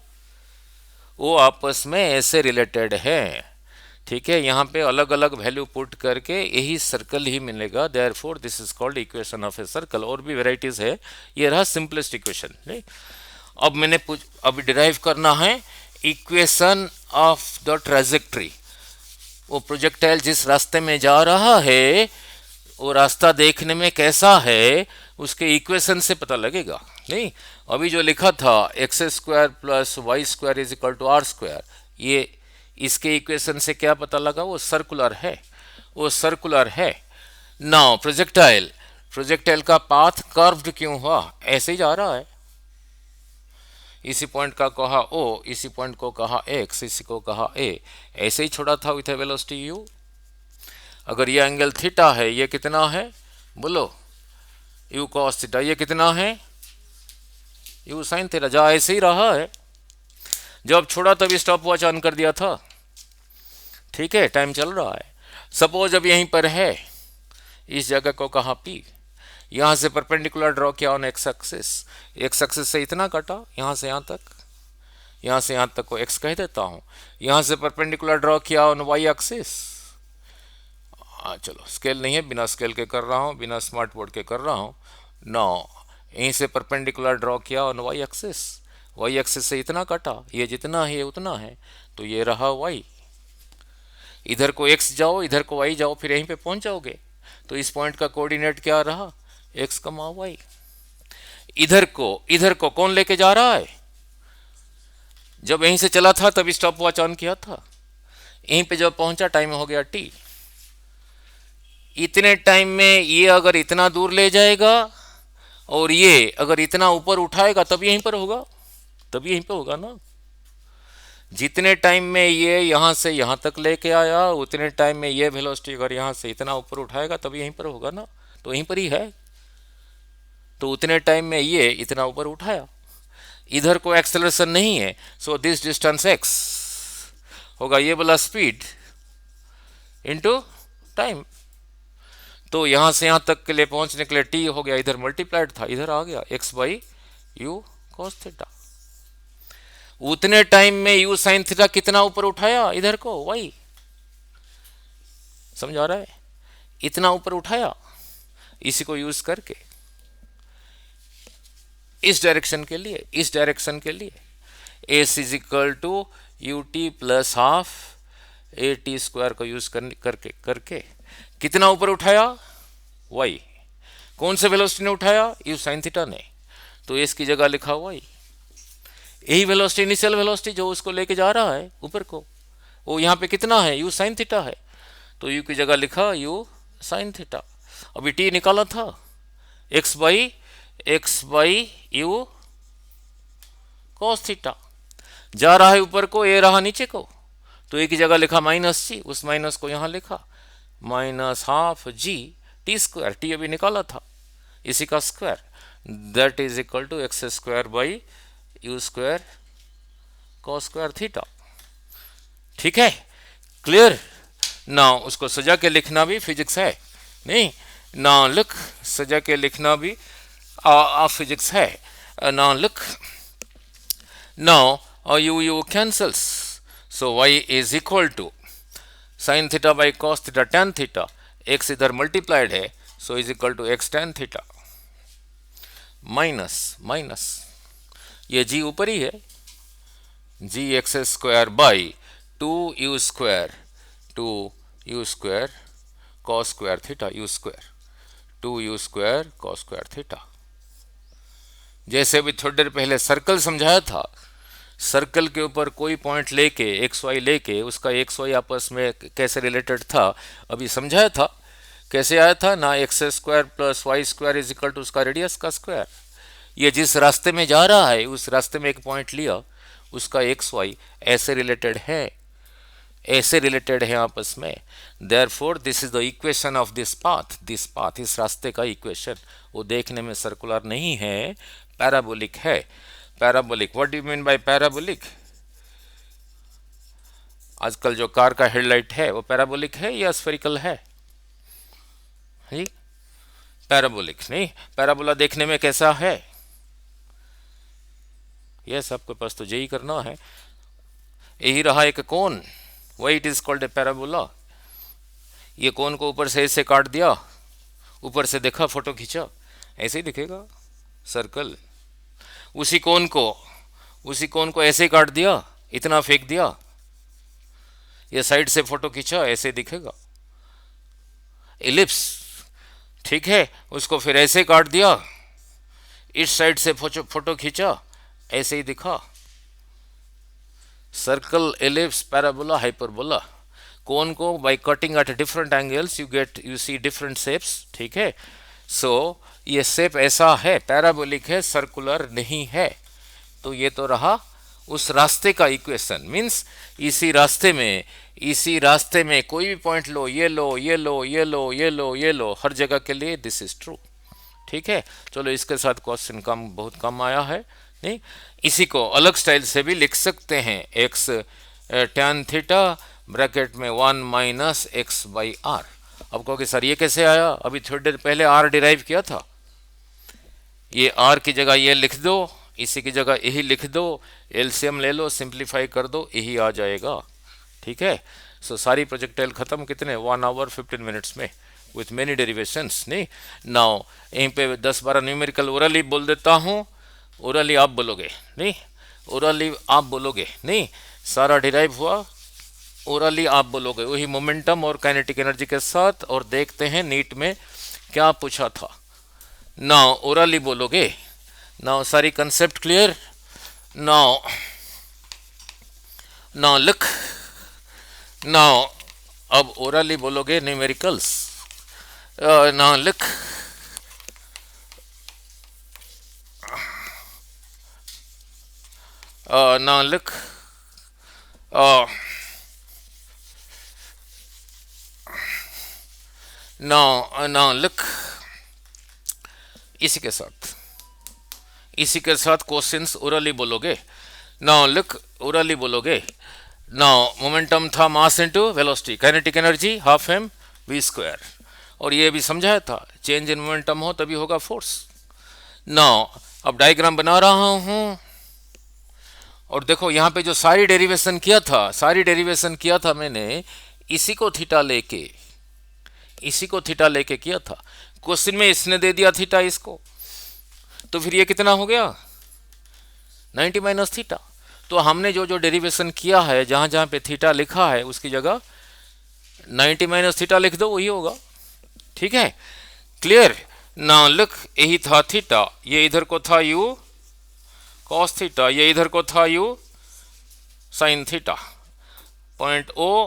वो आपस में ऐसे रिलेटेड है। ठीक है, यहाँ पे अलग अलग वैल्यू पुट करके यही सर्कल ही मिलेगा। Therefore this is called equation of a circle. और भी वेराइटीज है, ये रहा सिंपलेस्ट इक्वेशन। नहीं, अब मैंने अभी डिराइव करना है इक्वेशन ऑफ द ट्रेजेक्ट्री। वो प्रोजेक्टाइल जिस रास्ते में जा रहा है वो रास्ता देखने में कैसा है, उसके इक्वेशन से पता लगेगा। नहीं, अभी जो लिखा था x square plus y square is equal to r square, ये इसके इक्वेशन से क्या पता लगा, वो सर्कुलर है, वो सर्कुलर है। नाउ प्रोजेक्टाइल का पाथ कर्व्ड क्यों हुआ, ऐसे ही जा रहा है। इसी पॉइंट का कहा ओ, इसी पॉइंट को कहा एक्स, इसी को कहा ए, ऐसे ही छोड़ा था विथ वेलोसिटी यू। अगर ये एंगल थीटा है, ये कितना है बोलो, यू कॉस थीटा, ये कितना है यू साइन थीटा, जा ऐसे ही रहा है। जब छोड़ा तभी स्टॉप वॉच ऑन कर दिया था। ठीक है, टाइम चल रहा है। सपोज अब यहीं पर है, इस जगह को कहा पी, यहाँ से परपेंडिकुलर ड्रॉ किया on x axis, x axis से इतना कटा यहाँ से यहाँ तक, यहाँ से यहाँ तक को एक्स कह देता हूँ। यहाँ से परपेंडिकुलर ड्रॉ किया ऑन वाई एक्सिस, चलो स्केल नहीं है, बिना स्केल के कर रहा हूँ, बिना स्मार्ट बोर्ड के कर रहा हूँ। नौ, यहीं से परपेंडिकुलर ड्रॉ किया on y axis, y axis से इतना कटा, ये जितना है ये उतना है, तो ये रहा वाई। इधर को एक्स जाओ, इधर को वाई जाओ, फिर यहीं पे पहुंच जाओगे। तो इस पॉइंट का कोऑर्डिनेट क्या रहा, एक्स कमा वाई। इधर को कौन लेके जा रहा है, जब यहीं से चला था तब स्टॉप वॉच ऑन किया था, यहीं पे जब पहुंचा टाइम हो गया टी। इतने टाइम में ये अगर इतना दूर ले जाएगा और ये अगर इतना ऊपर उठाएगा तब यहीं पर होगा, तब यहीं पे होगा ना। जितने टाइम में ये यहाँ से यहाँ तक लेके आया, उतने टाइम में ये वेलोसिटी अगर यहाँ से इतना ऊपर उठाएगा तब यहीं पर होगा ना, तो यहीं पर ही है। तो उतने टाइम में ये इतना ऊपर उठाया, इधर को एक्सेलरेशन नहीं है, सो दिस डिस्टेंस एक्स होगा ये वाला स्पीड इनटू टाइम। तो यहाँ से यहाँ तक के लिए पहुँचने के लिए टी हो गया, इधर मल्टीप्लाइड था, इधर आ गया x by you cos theta. उतने टाइम में यू साइन थीटा कितना ऊपर उठाया इधर को, वही समझ आ रहा है, इतना ऊपर उठाया, इसी को यूज करके इस डायरेक्शन के लिए, इस डायरेक्शन के लिए s is equal to u t plus half a t square को यूज करके करके कितना ऊपर उठाया, वाई। कौन से वेलोसिटी ने उठाया, यू साइन थीटा ने, तो एस की जगह लिखा वाई। यही वेलोसिटी, इनिशियल वेलोसिटी जो उसको लेके जा रहा है ऊपर को, वो यहाँ पे कितना है, यू साइन थीटा है, तो यू की जगह लिखा यू साइन थीटा। अभी टी निकाला था, x by you cos theta, जा रहा है ऊपर को, ए रहा नीचे को, तो ए की जगह लिखा माइनस जी, उस माइनस को यहाँ लिखा minus half g t square, t अभी निकाला था, इसी का square, that is equal to x square by u square cos square theta. ठीक है, क्लियर ना। उसको सजा के लिखना भी फिजिक्स है, नहीं ना, लिख सजा के लिखना भी फिजिक्स है ना, लिख। Now U cancels, so y is equal to sine theta by cos theta tan theta, X इधर मल्टीप्लाइड है, so is equal to X tan theta minus minus ये जी ऊपर ही है, G X square by two U square cos square theta U square, two U square cos square theta. जैसे अभी थोड़ी देर पहले सर्कल समझाया था, सर्कल के ऊपर कोई पॉइंट लेके एक्स वाई लेके उसका एक्स वाई आपस में कैसे रिलेटेड था अभी समझाया था, कैसे आया था ना, x square plus y square is equal to उसका रेडियस का स्क्वायर। ये जिस रास्ते में जा रहा है उस रास्ते में एक पॉइंट लिया, उसका एक्स वाई ऐसे रिलेटेड है, ऐसे रिलेटेड है आपस में, therefore this is the equation of this path, इस रास्ते का इक्वेशन। वो देखने में सर्कुलर नहीं है, पैराबोलिक है। Parabolic, what do you mean by parabolic? आजकल जो कार का हेडलाइट है वो पैराबोलिक है या स्फेरिकल है? जी पैराबोलिक नहीं, पैराबोला देखने में कैसा है? यस, आपके पास तो यही करना है, यही रहा एक कोन, वही it is called A parabola. ये कोन को ऊपर से ऐसे काट दिया, ऊपर से देखा, फोटो खींचा, ऐसे ही दिखेगा सर्कल। उसी कोन को ऐसे काट दिया, इतना फेंक दिया, ये साइड से फोटो खींचा, ऐसे दिखेगा एलिप्स। ठीक है, उसको फिर ऐसे काट दिया, इस साइड से फोटो खींचा, ऐसे ही दिखा circle, ellipse, parabola, hyperbola. Cone को by cutting at different angles you see different shapes. ठीक है, सो ये शेप ऐसा है, पैराबोलिक है, सर्कुलर नहीं है। तो ये तो रहा उस रास्ते का इक्वेशन, मीन्स इसी रास्ते में कोई भी पॉइंट लो, ये लो, ये लो, ये लो, ये लो, ये लो, हर जगह के लिए दिस इज ट्रू। ठीक है, चलो इसके साथ क्वेश्चन बहुत कम आया है, नहीं, इसी को अलग स्टाइल से भी लिख सकते हैं, एक्स tan थीटा ब्रैकेट में 1 माइनस एक्स बाई आर। अब कहोगे सर ये कैसे आया, अभी थोड़ी देर पहले आर डिराइव किया था, ये आर की जगह ये लिख दो, इसी की जगह यही लिख दो, एलसीएम ले लो, सिंप्लीफाई कर दो, यही आ जाएगा। ठीक है, सो सारी प्रोजेक्टाइल खत्म कितने 1 आवर 15 मिनट्स में विथ मेनी डेरिवेशंस। नहीं, नाउ यहीं पे 10-12 न्यूमेरिकल ओरली बोल देता हूँ, ओरली आप बोलोगे, नहीं ओरली आप बोलोगे, नहीं सारा डिराइव हुआ, ओरली आप बोलोगे, वही मोमेंटम और काइनेटिक एनर्जी के साथ। और देखते हैं नीट में क्या पूछा था, नाउ ओरली बोलोगे, नाउ सारी कंसेप्ट क्लियर, नाउ लिख, नाउ अब ओरली बोलोगे न्यूमेरिकल्स, नाउ लिख, नाउ लिख, नाउ लिख, इसी के साथ क्वेश्चंस ओरली बोलोगे। नाउ लिख, ओरली बोलोगे, नाउ मोमेंटम था mass into velocity, kinetic energy half m v square, और ये भी समझाया था चेंज इन मोमेंटम हो तभी होगा फोर्स। नाउ अब डायग्राम बना रहा हूं, और देखो यहाँ पे जो सारी डेरिवेशन किया था, सारी डेरिवेशन किया था मैंने इसी को थीटा लेके, इसी को थीटा लेके किया था। क्वेश्चन में इसने दे दिया थीटा इसको, तो फिर ये कितना हो गया 90 माइनस थीटा। तो हमने जो जो डेरिवेशन किया है, जहां जहां पे थीटा लिखा है उसकी जगह 90 माइनस थीटा लिख दो, वही होगा। ठीक है, क्लियर ना। लुक, यही था थीटा, ये इधर को था यू कॉस थीटा, ये इधर को था u sine theta. Point O,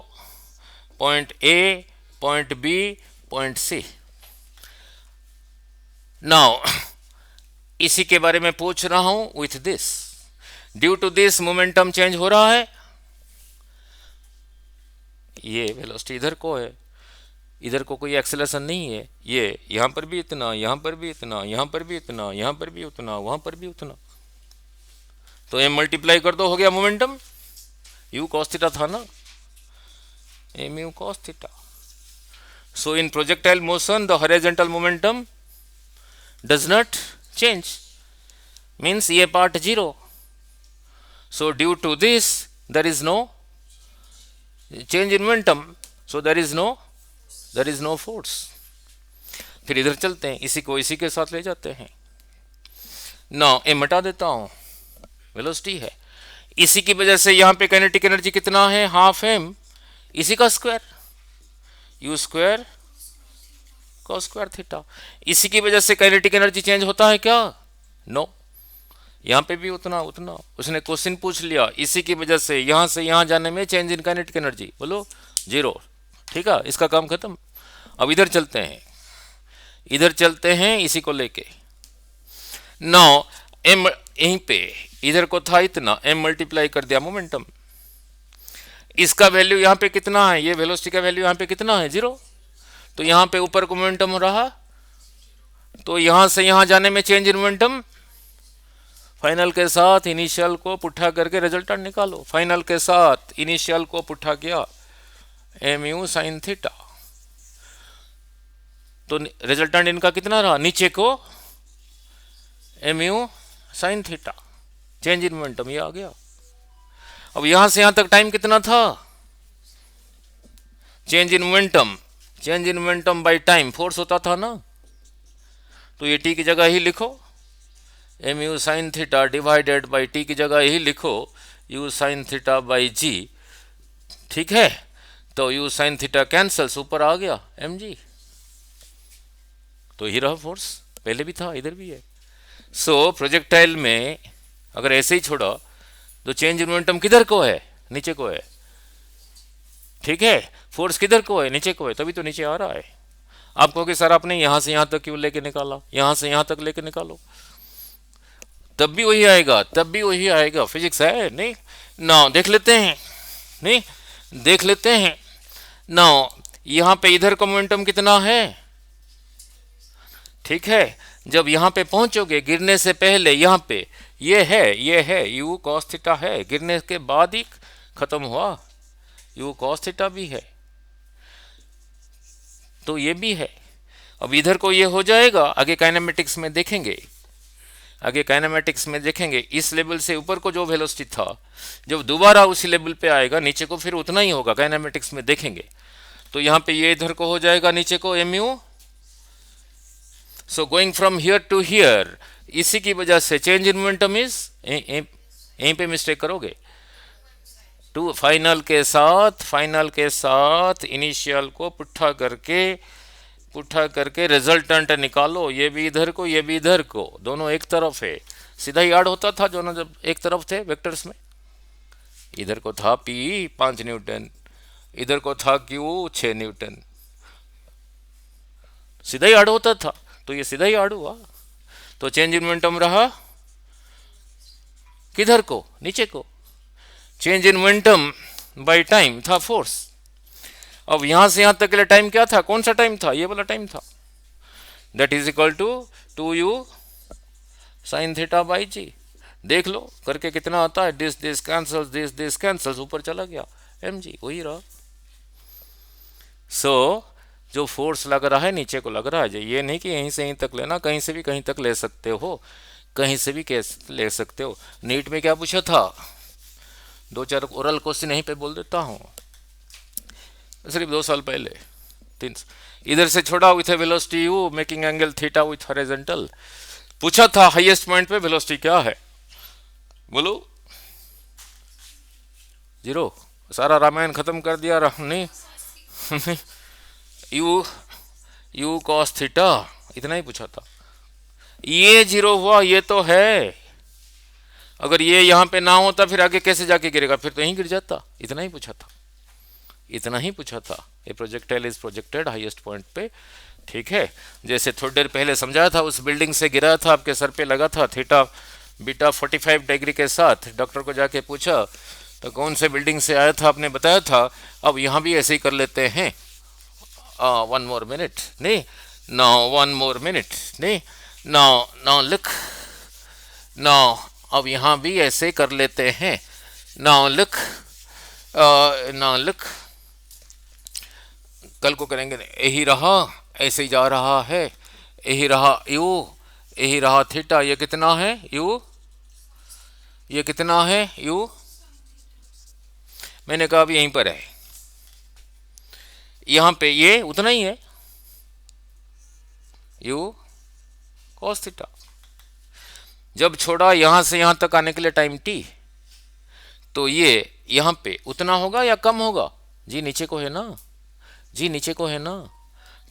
point A, point B, point C. Now इसी के बारे में पूछ रहा हूं with this, due to this momentum change हो रहा है। ये वेलोसिटी इधर को है, इधर को कोई एक्सेलरेशन नहीं है। ये यहां पर भी इतना, यहां पर भी इतना, यहां पर भी इतना, यहां पर भी उतना, वहां पर भी उतना। तो एम मल्टीप्लाई कर दो, हो गया मोमेंटम। यू कॉस थीटा था ना, M U cos theta. So in projectile motion the horizontal momentum does not change, means ये part zero. So due to this there is no change in momentum, so there is no force. फिर इधर चलते हैं, इसी को इसी के साथ ले जाते हैं। ना एम हटा देता हूं, वेलोसिटी है। इसी की वजह से यहां पे काइनेटिक एनर्जी कितना है, हाफ एम, इसी का square, you square cos square theta. इसी की वजह से काइनेटिक एनर्जी चेंज होता है क्या, नो। यहाँ पे भी उतना उतना, उसने क्वेश्चन पूछ लिया, इसी की वजह से यहाँ जाने में चेंज इन काइनेटिक एनर्जी, बोलो जीरो। ठीक है, इसका काम खत्म। अब इधर चलते हैं, इधर चलते हैं इसी को लेके। नाउ एम यहीं पे, इधर को था इतना, एम मल्टीप्लाई कर दिया मोमेंटम। इसका वैल्यू यहाँ पे कितना है, ये वेलोसिटी का वैल्यू यहाँ पे कितना है, जीरो। तो यहाँ पे ऊपर को मोमेंटम हो रहा, तो यहाँ से यहाँ जाने में चेंज इन मोमेंटम। फाइनल के साथ इनिशियल को पुट्ठा करके रिजल्टेंट निकालो। फाइनल के साथ इनिशियल को पुट्ठा किया, एम यू साइन थीटा। तो रिजल्टेंट इनका कितना रहा, नीचे को m u sine theta, change in momentum ये आ गया। अब यहां से यहां तक टाइम कितना था, change in momentum, change in momentum by time force होता था ना। तो ये टी की जगह ही लिखो, m u sine theta divided by t की जगह यही लिखो यू साइन थीटा बाई जी। ठीक है, तो यू साइन थीटा कैंसल्स, ऊपर आ गया एम जी। तो ही रहा फोर्स, पहले भी था इधर भी है। सो प्रोजेक्टाइल में अगर ऐसे ही छोड़ा तो चेंज इन मोमेंटम किधर को है, नीचे को है। ठीक है, फोर्स किधर को है, नीचे को है, तभी तो नीचे आ रहा है। आप कहोगे सर आपने यहां से यहां तक क्यों लेके निकाला, यहां से यहां तक लेके निकालो, तब भी वही आएगा, तब भी वही आएगा, फिजिक्स है। नहीं ना, देख लेते हैं, नहीं देख लेते हैं ना। यहां पे इधर का मोमेंटम कितना है, ठीक है। जब यहां पे पहुंचोगे गिरने से पहले, यहां पे ये है यू कॉस थीटा है, गिरने के बाद ही खत्म हुआ, यू कॉस थीटा भी है, तो ये भी है। अब इधर को ये हो जाएगा, आगे काइनेमेटिक्स में देखेंगे, आगे काइनेमेटिक्स में देखेंगे। इस लेवल से ऊपर को जो वेलोसिटी था, जब दोबारा उसी लेवल पे आएगा नीचे को फिर उतना ही होगा, काइनेमेटिक्स में देखेंगे। तो यहाँ पे ये इधर को हो जाएगा नीचे को m u. So going from here to here, इसी की वजह से चेंज इन मोमेंटम इज, यहीं पे मिस्टेक करोगे, टू फाइनल के साथ इनिशियल को पुट्ठा करके रिजल्टेंट निकालो। ये भी इधर को, ये भी इधर को, दोनों एक तरफ है, सीधा ही ऐड होता था जो ना, जब एक तरफ थे वेक्टर्स में। इधर को था P 5 न्यूटन, इधर को था Q 6 न्यूटन, सीधा ही ऐड होता था, तो ये सीधा ही ऐड हुआ। तो चेंज इन मोमेंटम रहा किधर को, नीचे को। Change in momentum by time था फोर्स। अब यहां से यहां तक के लिए टाइम क्या था, कौन सा टाइम था, ये वाला टाइम था। That is equal to 2u sine theta by G. देख लो करके कितना आता है, दिस कैंसल्स, दिस कैंसल्स, ऊपर चला गया एम जी, वही रहा। सो जो फोर्स लग रहा है नीचे को लग रहा है, ये नहीं कि यहीं से यहीं तक लेना, कहीं से भी कहीं तक ले सकते हो, कहीं से भी ले सकते हो। नीट में क्या पूछा था, दो चार ओरल क्वेश्चन यहीं पे बोल देता हूँ, सिर्फ 2 साल पहले, तीन। इधर से छोड़ा with A velocity you making angle theta with horizontal, पूछा था हाईएस्ट पॉइंट पे वेलोसिटी क्या है, बोलो। 0। सारा रामायण खत्म कर दिया नहीं। यू यू कॉस थीटा, इतना ही पूछा था। ये 0 हुआ, ये तो है। अगर ये यहाँ पे ना होता फिर आगे कैसे जाके गिरेगा, फिर तो यहीं गिर जाता। इतना ही पूछा था, इतना ही पूछा था। ए projectile is projected highest point पे, ठीक है। जैसे थोड़ी देर पहले समझाया था, उस बिल्डिंग से गिरा था, आपके सर पे लगा था थीटा बीटा 45 डिग्री के साथ। डॉक्टर को जाके पूछा तो कौन से बिल्डिंग से आया था, आपने बताया था। अब यहाँ भी ऐसे ही कर लेते हैं। 1 more minute, नहीं, नो 1 more minute, नहीं, नो नो लिख, नो अब यहाँ भी ऐसे कर लेते हैं। नो लिख, नो लिख, कल को करेंगे। यही रहा, ऐसे ही जा रहा है, यही रहा यू, यही रहा थीटा। ये कितना है यू, ये कितना है यू, मैंने कहा अभी यहीं पर है, यहाँ पे ये उतना ही है, यू कॉस थीटा। जब छोड़ा यहाँ से यहाँ तक आने के लिए टाइम टी, तो ये यहाँ पे उतना होगा या कम होगा, जी नीचे को है ना, जी नीचे को है ना,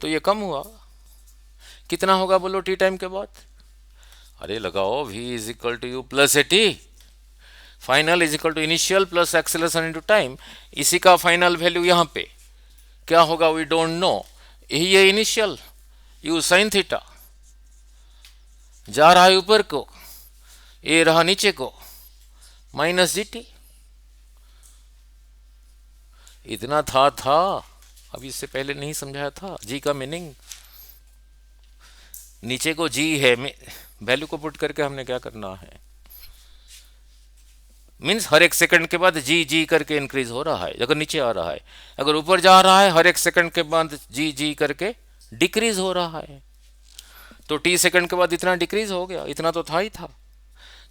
तो ये कम हुआ। कितना होगा बोलो टी टाइम के बाद, अरे लगाओ, v is equal to u plus a t, final is equal to initial plus acceleration into time. इसी का फाइनल वैल्यू यहाँ पे क्या होगा, वी डोंट नो। यही है इनिशियल, यू साइन थीटा, जा रहा है ऊपर को, ये रहा नीचे को, माइनस जी टी। इतना था अभी इससे पहले नहीं समझाया था जी का मीनिंग। नीचे को जी है, वैल्यू को पुट करके हमने क्या करना है, मीन्स हर एक सेकंड के बाद जी जी करके इंक्रीज हो रहा है अगर नीचे आ रहा है। अगर ऊपर जा रहा है हर एक सेकंड के बाद जी जी करके डिक्रीज हो रहा है। तो टी सेकंड के बाद इतना डिक्रीज हो गया, इतना तो था ही था।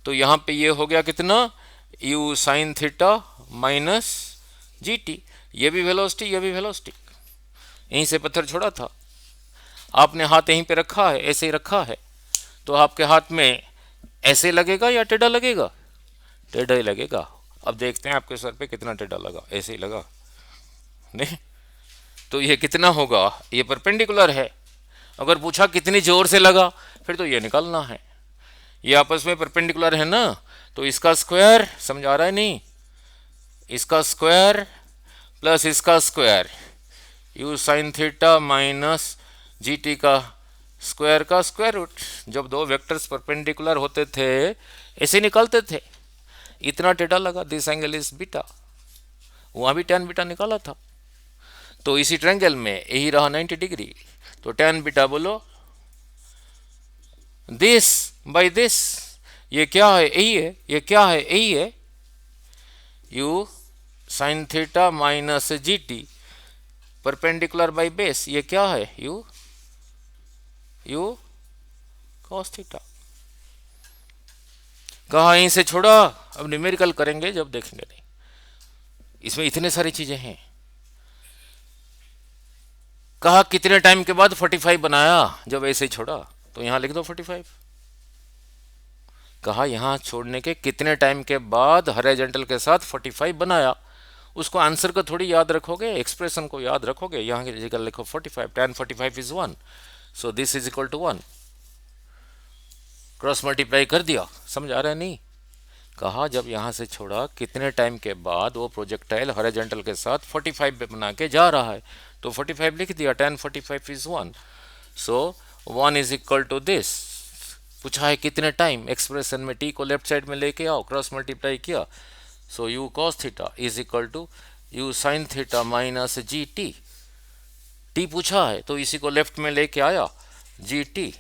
तो यहाँ पे ये हो गया कितना, you sine theta minus G T. ये भी वेलोसिटी, ये भी वेलोसिटी। यहीं से पत्थर छोड़ा था, आपने हाथ यहीं पे रखा है, ऐसे ही रखा है, तो आपके हाथ में ऐसे लगेगा या टेढ़ा लगेगा, टेढ़ा ही लगेगा। अब देखते हैं आपके सर पे कितना टेढ़ा लगा, ऐसे ही लगा नहीं, तो ये कितना होगा, ये परपेंडिकुलर है। अगर पूछा कितनी जोर से लगा, फिर तो ये निकालना है। ये आपस में परपेंडिकुलर है ना, तो इसका स्क्वायर, समझ आ रहा है नहीं, इसका स्क्वायर प्लस इसका square, you sine theta minus G T का स्क्वायर का स्क्वायर रूट। जब दो वेक्टर्स परपेंडिकुलर होते थे ऐसे निकालते थे। इतना टेढ़ा लगा, दिस एंगल इज बीटा, वहां भी tan बीटा निकाला था। तो इसी ट्रायंगल में यही रहा 90 डिग्री, तो tan बीटा बोलो दिस बाय दिस, ये क्या है, यही है, ये क्या है, यही है, you sine theta minus G T perpendicular by base, ये क्या है, यू कॉस थीटा। कहा यहीं से छोड़ा, अब न्यूमेरिकल करेंगे जब देखेंगे नहीं, इसमें इतने सारी चीजें हैं। कहा कितने टाइम के बाद 45 बनाया, जब ऐसे ही छोड़ा, तो यहां लिख दो 45। कहा यहां छोड़ने के कितने टाइम के बाद हॉरिजॉन्टल के साथ 45 बनाया, उसको आंसर को थोड़ी याद रखोगे, एक्सप्रेशन को याद रखोगे। यहां की जगह लिखो 45, tan 45 is 1, so this is equal to 1, cross multiply कर दिया। समझ आ रहा है नहीं। कहा जब यहां से छोड़ा कितने टाइम के बाद वो प्रोजेक्टाइल हॉरिजॉन्टल के साथ 45 पे बना के जा रहा है, तो 45 लिख दिया, tan 45 is 1, so 1 is equal to this. पूछा है कितने टाइम, एक्सप्रेशन में टी को लेफ्ट साइड में लेके आओ, क्रॉस मल्टीप्लाई किया, so u cos theta is equal to u sine theta minus ji t. T पूछा है तो इसी को लेफ्ट में लेके आया, जी टी,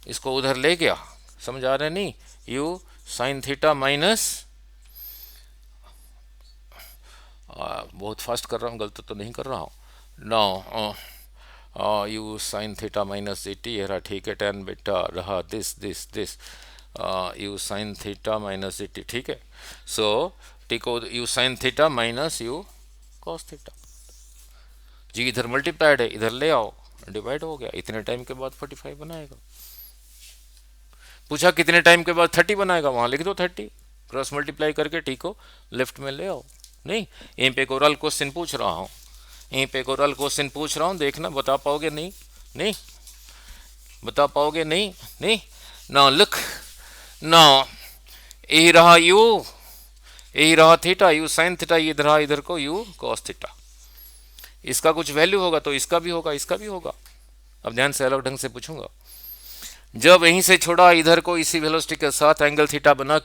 इसको उधर ले गया। समझ आ रहा है नहीं, यू साइन थीटा माइनस, बहुत फास्ट कर रहा हूँ, गलत तो नहीं कर रहा हूँ, no U sine theta minus जी टी रहा, ठीक है, tan बीटा रहा this this this, U sine theta minus ji T, ठीक है। सो टी को U sine theta minus U cos theta. G इधर मल्टीप्लाइड है, इधर ले आओ, डिवाइड हो गया। इतने टाइम के बाद 45 बनाएगा। पूछा कितने टाइम के बाद 30 बनाएगा, वहां लिख दो 30, क्रॉस मल्टीप्लाई करके टी को लेफ्ट में ले आओ। नहीं, यहीं पे एक ओरल क्वेश्चन पूछ रहा हूँ, यहीं पे एक ओरल क्वेश्चन पूछ रहा हूँ, देखना बता पाओगे नहीं, नहीं बता पाओगे नहीं, नहीं ना लिख ना। यही रहा यू, यही रहा थीटा, यू साइन थीटा, ये रहा इधर को यू कॉस थीटा। इसका कुछ वैल्यू होगा तो इसका भी होगा, इसका भी होगा। अब ध्यान से अलग ढंग से पूछूंगा। जब यहीं से छोड़ा इधर को इसी वेलोसिटी के साथ एंगल थीटा बना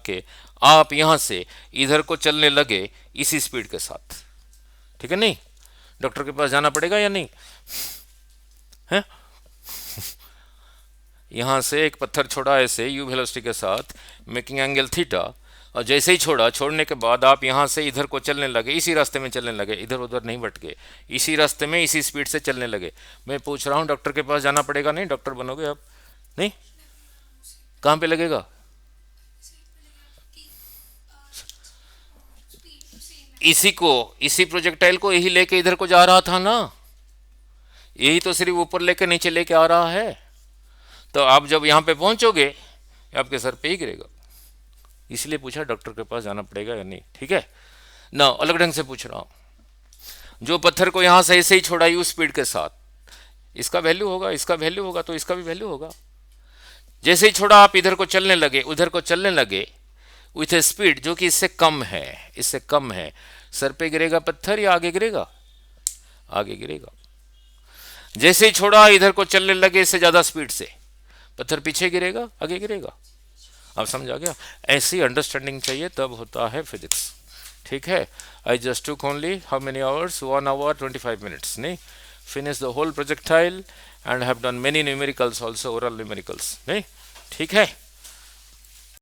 के आप यहां से इधर को चलने लगे इसी स्पीड के साथ, ठीक है नहीं? डॉक्टर के पास जाना पड़ेगा या नहीं है? यहां से एक पत्थर छोड़ा ऐसे यू वेलोसिटी के साथ मेकिंग एंगल थीटा, और जैसे ही छोड़ने के बाद आप यहां से इधर को चलने लगे, इसी रास्ते में चलने लगे, इधर उधर नहीं भटके, इसी रास्ते में इसी स्पीड से चलने लगे। मैं पूछ रहा हूं डॉक्टर के पास जाना पड़ेगा नहीं? डॉक्टर बनोगे आप नहीं? कहां पे लगेगा? इसी प्रोजेक्टाइल को यही लेके इधर को जा रहा था ना, यही तो सिर्फ ऊपर लेके नीचे लेके आ रहा है। तो आप जब यहां पे पहुंचोगे आपके सर पे ही गिरेगा। इसलिए पूछा डॉक्टर के पास जाना पड़ेगा या नहीं, ठीक है ना? अलग ढंग से पूछ रहा हूं। जो पत्थर को यहां से ऐसे ही छोड़ा यू स्पीड के साथ, इसका वैल्यू होगा, इसका वैल्यू होगा, तो इसका भी वैल्यू होगा। जैसे ही छोड़ा आप इधर को चलने लगे, उधर को चलने लगे विथ ए स्पीड जो कि इससे कम है, इससे कम है। सर पे गिरेगा पत्थर या आगे गिरेगा? आगे गिरेगा। जैसे ही छोड़ा इधर को चलने लगे इससे ज्यादा स्पीड से, पत्थर पीछे गिरेगा आगे गिरेगा। आप समझ आ गया? ऐसी अंडरस्टैंडिंग चाहिए तब होता है फिजिक्स, ठीक है? I just took only how many hours, 1 hour 25 minutes, नहीं? Finish the whole projectile and have done many numericals, also oral numericals, नहीं? ठीक है।